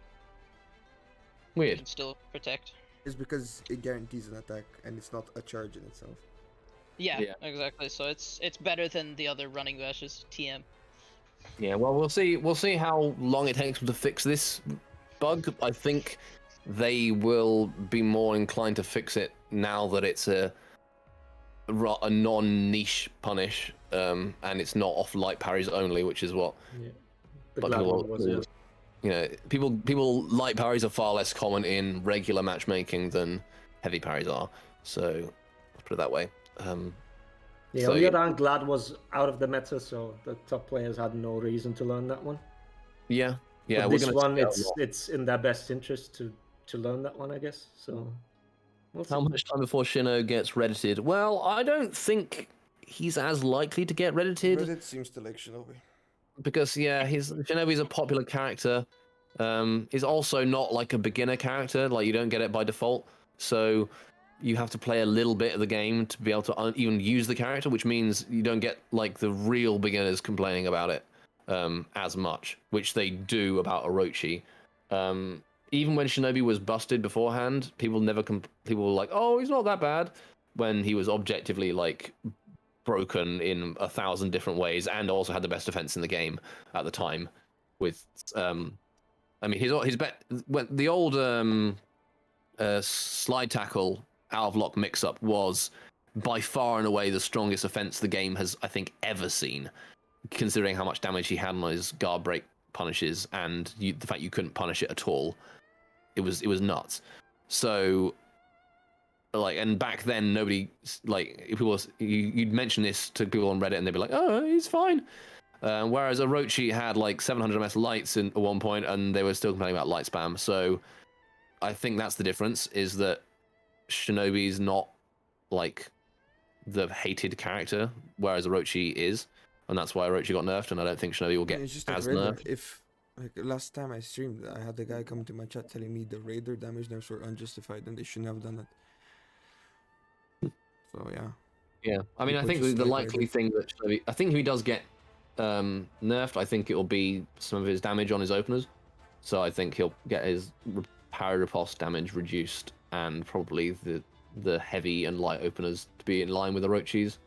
Speaker 1: weird.
Speaker 4: still protect.
Speaker 2: It's because it guarantees an attack and it's not a charge in itself.
Speaker 4: Yeah,
Speaker 1: Yeah.
Speaker 4: exactly. So it's better than the other running bashes. TM.
Speaker 1: Yeah, well, we'll see. We'll see how long it takes them to fix this bug. I think they will be more inclined to fix it now that it's a non-niche punish, and it's not off light parries only, which is what
Speaker 5: The
Speaker 1: like
Speaker 5: Glad
Speaker 1: people,
Speaker 5: one was, yeah.
Speaker 1: you know, people light parries are far less common in regular matchmaking than heavy parries are. So let's put it that way.
Speaker 5: Yeah,
Speaker 1: So,
Speaker 5: on the
Speaker 1: yeah.
Speaker 5: other hand, Glad was out of the meta, so the top players had no reason to learn that one.
Speaker 1: Yeah, Yeah,
Speaker 5: but
Speaker 1: we're
Speaker 5: this
Speaker 1: gonna
Speaker 5: one,
Speaker 1: see a lot.
Speaker 5: it's in their best interest to learn that one, I guess. So we'll see.
Speaker 1: How much time before Shino gets reddited? Well, I don't think he's as likely to get reddited
Speaker 2: Reddit seems to like Shinobi.
Speaker 1: because yeah, Shinobi's a popular character. He's also not like a beginner character. Like you don't get it by default, so you have to play a little bit of the game to be able to even use the character, which means you don't get like the real beginners complaining about it as much, which they do about Orochi. Even when Shinobi was busted beforehand, people people were like, "Oh, he's not that bad," when he was objectively like broken in 1,000 different ways and also had the best defense in the game at the time. With, I mean, his bet when the old slide tackle out of lock mix-up was by far and away the strongest offense the game has, I think, ever seen, considering how much damage he had on his guard break punishes and the fact you couldn't punish it at all. It was nuts. So, like, and back then nobody like people you'd mention this to people on Reddit and they'd be like, "Oh, he's fine." Whereas Orochi had like 700 MS lights at one point, and they were still complaining about light spam. So, I think that's the difference: is that Shinobi's not like the hated character, whereas Orochi is, and that's why Orochi got nerfed. And I don't think Shinobi will get
Speaker 2: It's just like
Speaker 1: as
Speaker 2: Raider.
Speaker 1: nerfed.
Speaker 2: If like last time I streamed, I had the guy come to my chat telling me the Raider damage nerfs were unjustified and they shouldn't have done it. So yeah.
Speaker 1: Yeah, I mean, I
Speaker 2: People
Speaker 1: think
Speaker 2: just
Speaker 1: the
Speaker 2: like
Speaker 1: likely
Speaker 2: Raider.
Speaker 1: thing that Shinobi, I think if he does get nerfed, I think it will be some of his damage on his openers. So I think he'll get his parry riposte damage reduced, and probably the heavy and light openers to be in line with Orochi's,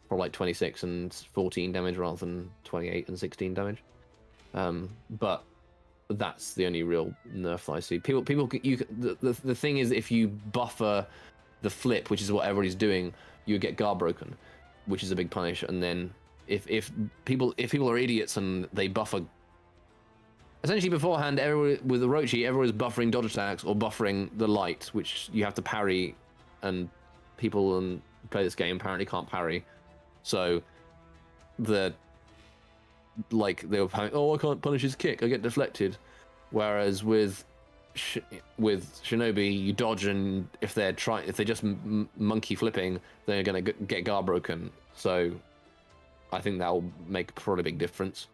Speaker 1: probably like 26 and 14 damage rather than 28 and 16 damage. But that's the only real nerf that I see. The thing is, if you buffer the flip, which is what everybody's doing, you get guard broken, which is a big punish. And then if people are idiots and they buffer, essentially beforehand, with Orochi, everyone was buffering dodge attacks or buffering the light, which you have to parry, and people who play this game apparently can't parry. So they were panic, "Oh, I can't punish his kick, I get deflected." Whereas with Shinobi, you dodge, and if they're just monkey flipping, they're gonna get guard broken. So I think that will make probably a big difference.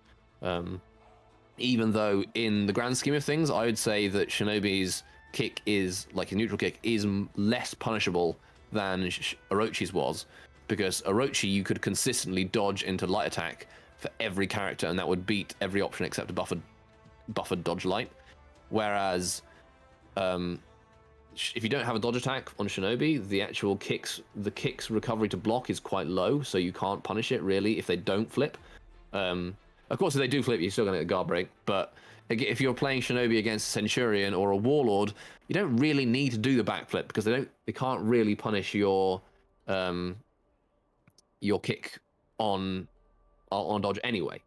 Speaker 1: Even though in the grand scheme of things, I would say that Shinobi's kick is like a neutral kick is less punishable than Orochi's was, because Orochi you could consistently dodge into light attack for every character, and that would beat every option except a buffered dodge light. Whereas if you don't have a dodge attack on Shinobi, the kick's recovery to block is quite low, so you can't punish it really if they don't flip. Of course, if they do flip, you're still going to get a guard break. But if you're playing Shinobi against a Centurion or a Warlord, you don't really need to do the backflip because they can't really punish your kick on dodge anyway.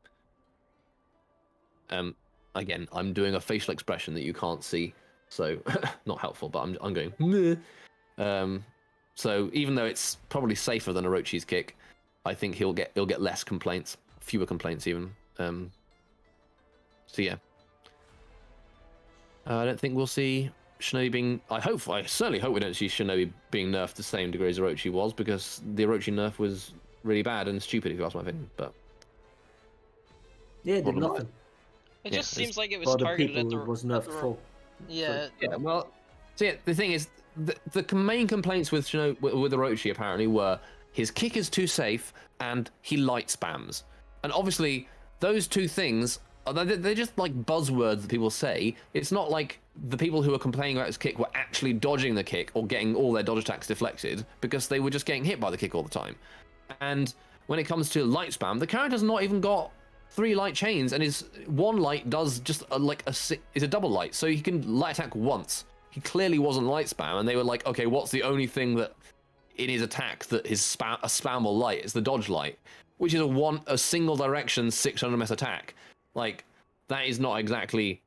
Speaker 1: Again, I'm doing a facial expression that you can't see, so not helpful. But I'm going. Meh. So even though it's probably safer than Orochi's kick, I think he'll get less complaints, fewer complaints even. So yeah, I don't think we'll see Shinobi being. I certainly hope we don't see Shinobi being nerfed the same degree as Orochi was, because the Orochi nerf was really bad and stupid, if you ask my opinion. But
Speaker 5: Yeah, it did
Speaker 1: Bottom line.
Speaker 5: nothing.
Speaker 4: It
Speaker 1: Yeah,
Speaker 4: just seems like it was
Speaker 5: For the
Speaker 4: targeted
Speaker 5: people
Speaker 4: at the.
Speaker 5: it was
Speaker 4: at
Speaker 5: nerfed
Speaker 4: the-
Speaker 5: for.
Speaker 4: Yeah.
Speaker 1: yeah, well, so yeah, the thing is, the main complaints with with Orochi apparently were his kick is too safe and he light spams, and obviously those two things. They're just like buzzwords that people say. It's not like the people who are complaining about his kick were actually dodging the kick or getting all their dodge attacks deflected, because they were just getting hit by the kick all the time. And when it comes to light spam, the character's not even got 3 light chains, and his 1 light does just is a double light, so he can light attack once. He clearly wasn't light spam, and they were like, okay, what's the only thing that in his attack that is a spammable light? It's the dodge light, which is a single direction 600 ms attack. Like, that is not exactly.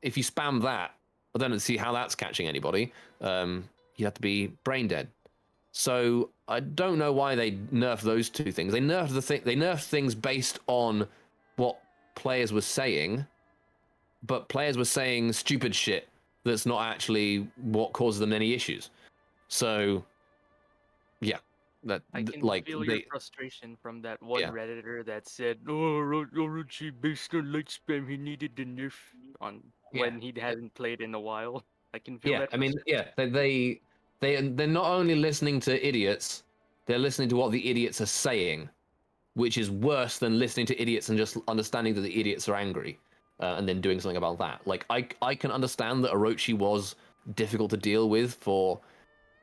Speaker 1: If you spam that, I don't see how that's catching anybody. You have to be brain dead. So I don't know why they nerfed those two things. They nerfed things based on what players were saying, but players were saying stupid shit that's not actually what causes them any issues. So, yeah, that
Speaker 3: I can
Speaker 1: like
Speaker 3: feel your frustration from that one
Speaker 1: Yeah.
Speaker 3: Redditor that said, "Oh, Orochi based on light spam, he needed the nerf on when he hadn't played in a while." I can feel
Speaker 1: Yeah,
Speaker 3: that.
Speaker 1: I mean, yeah, they're not only listening to idiots, they're listening to what the idiots are saying, which is worse than listening to idiots and just understanding that the idiots are angry, and then doing something about that. Like, I can understand that Orochi was difficult to deal with for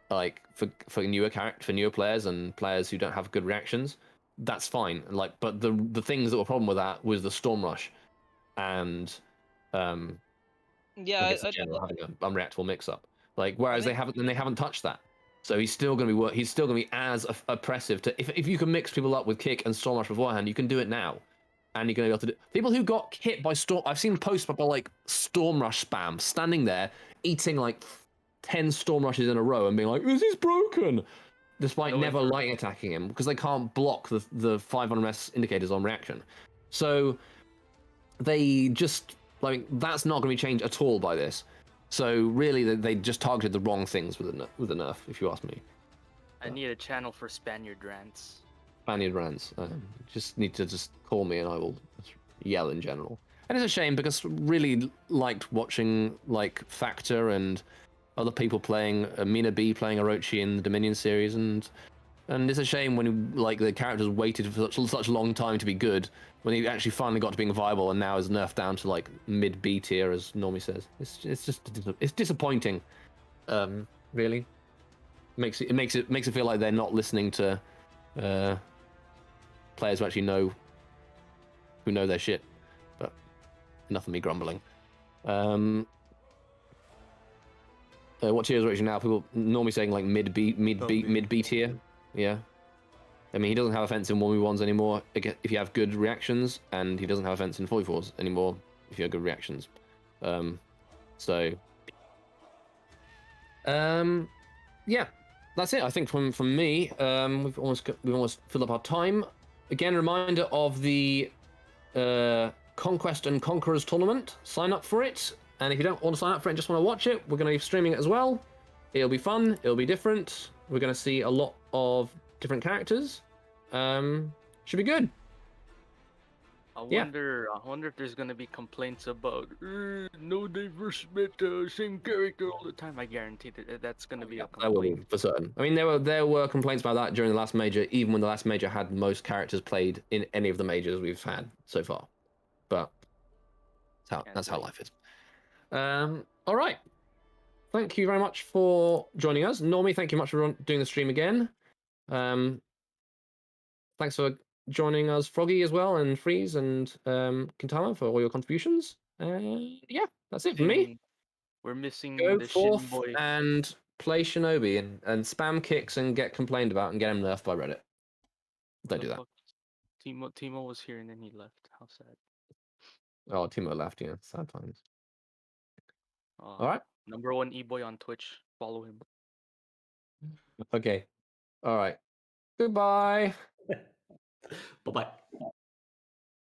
Speaker 1: newer players and players who don't have good reactions. That's fine. Like, but the things that were problem with that was the Storm Rush, and I
Speaker 4: Yeah,
Speaker 1: guess in general having an unreactable mix-up. Like, whereas they haven't touched that. So he's still going to be he's still going to be as oppressive to if you can mix people up with kick and Storm Rush beforehand, you can do it now, and you're going to be able to do people who got hit by Storm. I've seen posts about like Storm Rush spam standing there eating like 10 Storm Rushes in a row and being like, "This is broken," despite
Speaker 3: No,
Speaker 1: never lightning attacking him because they can't block the 500ms indicators on reaction. So they just like that's not going to be changed at all by this. So really, they just targeted the wrong things with the nerf, if you ask me.
Speaker 3: I need a channel for Spaniard rants.
Speaker 1: Spaniard rants. Just need to just call me and I will yell in general. And it's a shame because really liked watching like Factor and other people playing Mina B playing Orochi in the Dominion series, and it's a shame when like the characters waited for such a long time to be good when he actually finally got to being viable and now is nerfed down to like mid B tier, as Normie says. It's disappointing. Really makes it feel like they're not listening to players who actually know their shit. But enough of me grumbling. What tier is Orochi now? People normally saying like mid B tier. Yeah. I mean, he doesn't have offense in 1v1s anymore if you have good reactions, and he doesn't have offense in 44s anymore if you have good reactions. Yeah, that's it. I think from me, we've almost filled up our time. Again, reminder of the Conquest and Conquerors tournament. Sign up for it, and if you don't want to sign up for it and just want to watch it, we're going to be streaming it as well. It'll be fun. It'll be different. We're going to see a lot of different characters. Should be good.
Speaker 3: I wonder if there's gonna be complaints about no diverse meta, same character all the time. I guarantee that's gonna be a
Speaker 1: That will be
Speaker 3: complaint.
Speaker 1: for certain. I mean, there were complaints about that during the last major, even when the last major had most characters played in any of the majors we've had so far. But that's how life is. All right. Thank you very much for joining us, Normie. Thank you much for doing the stream again. Thanks for joining us, Froggy, as well, and Freeze and Kintama for all your contributions. Yeah, that's it for me.
Speaker 3: We're missing
Speaker 1: Go
Speaker 3: the
Speaker 1: forth
Speaker 3: Shin boy.
Speaker 1: and play Shinobi and spam kicks and get complained about and get him nerfed by Reddit. Don't do that.
Speaker 3: Timo was here and then he left. How sad.
Speaker 1: Oh, Timo left, yeah. Sad times. All right.
Speaker 3: #1 e-boy on Twitch. Follow him.
Speaker 1: Okay. All right. Goodbye.
Speaker 5: Bye bye.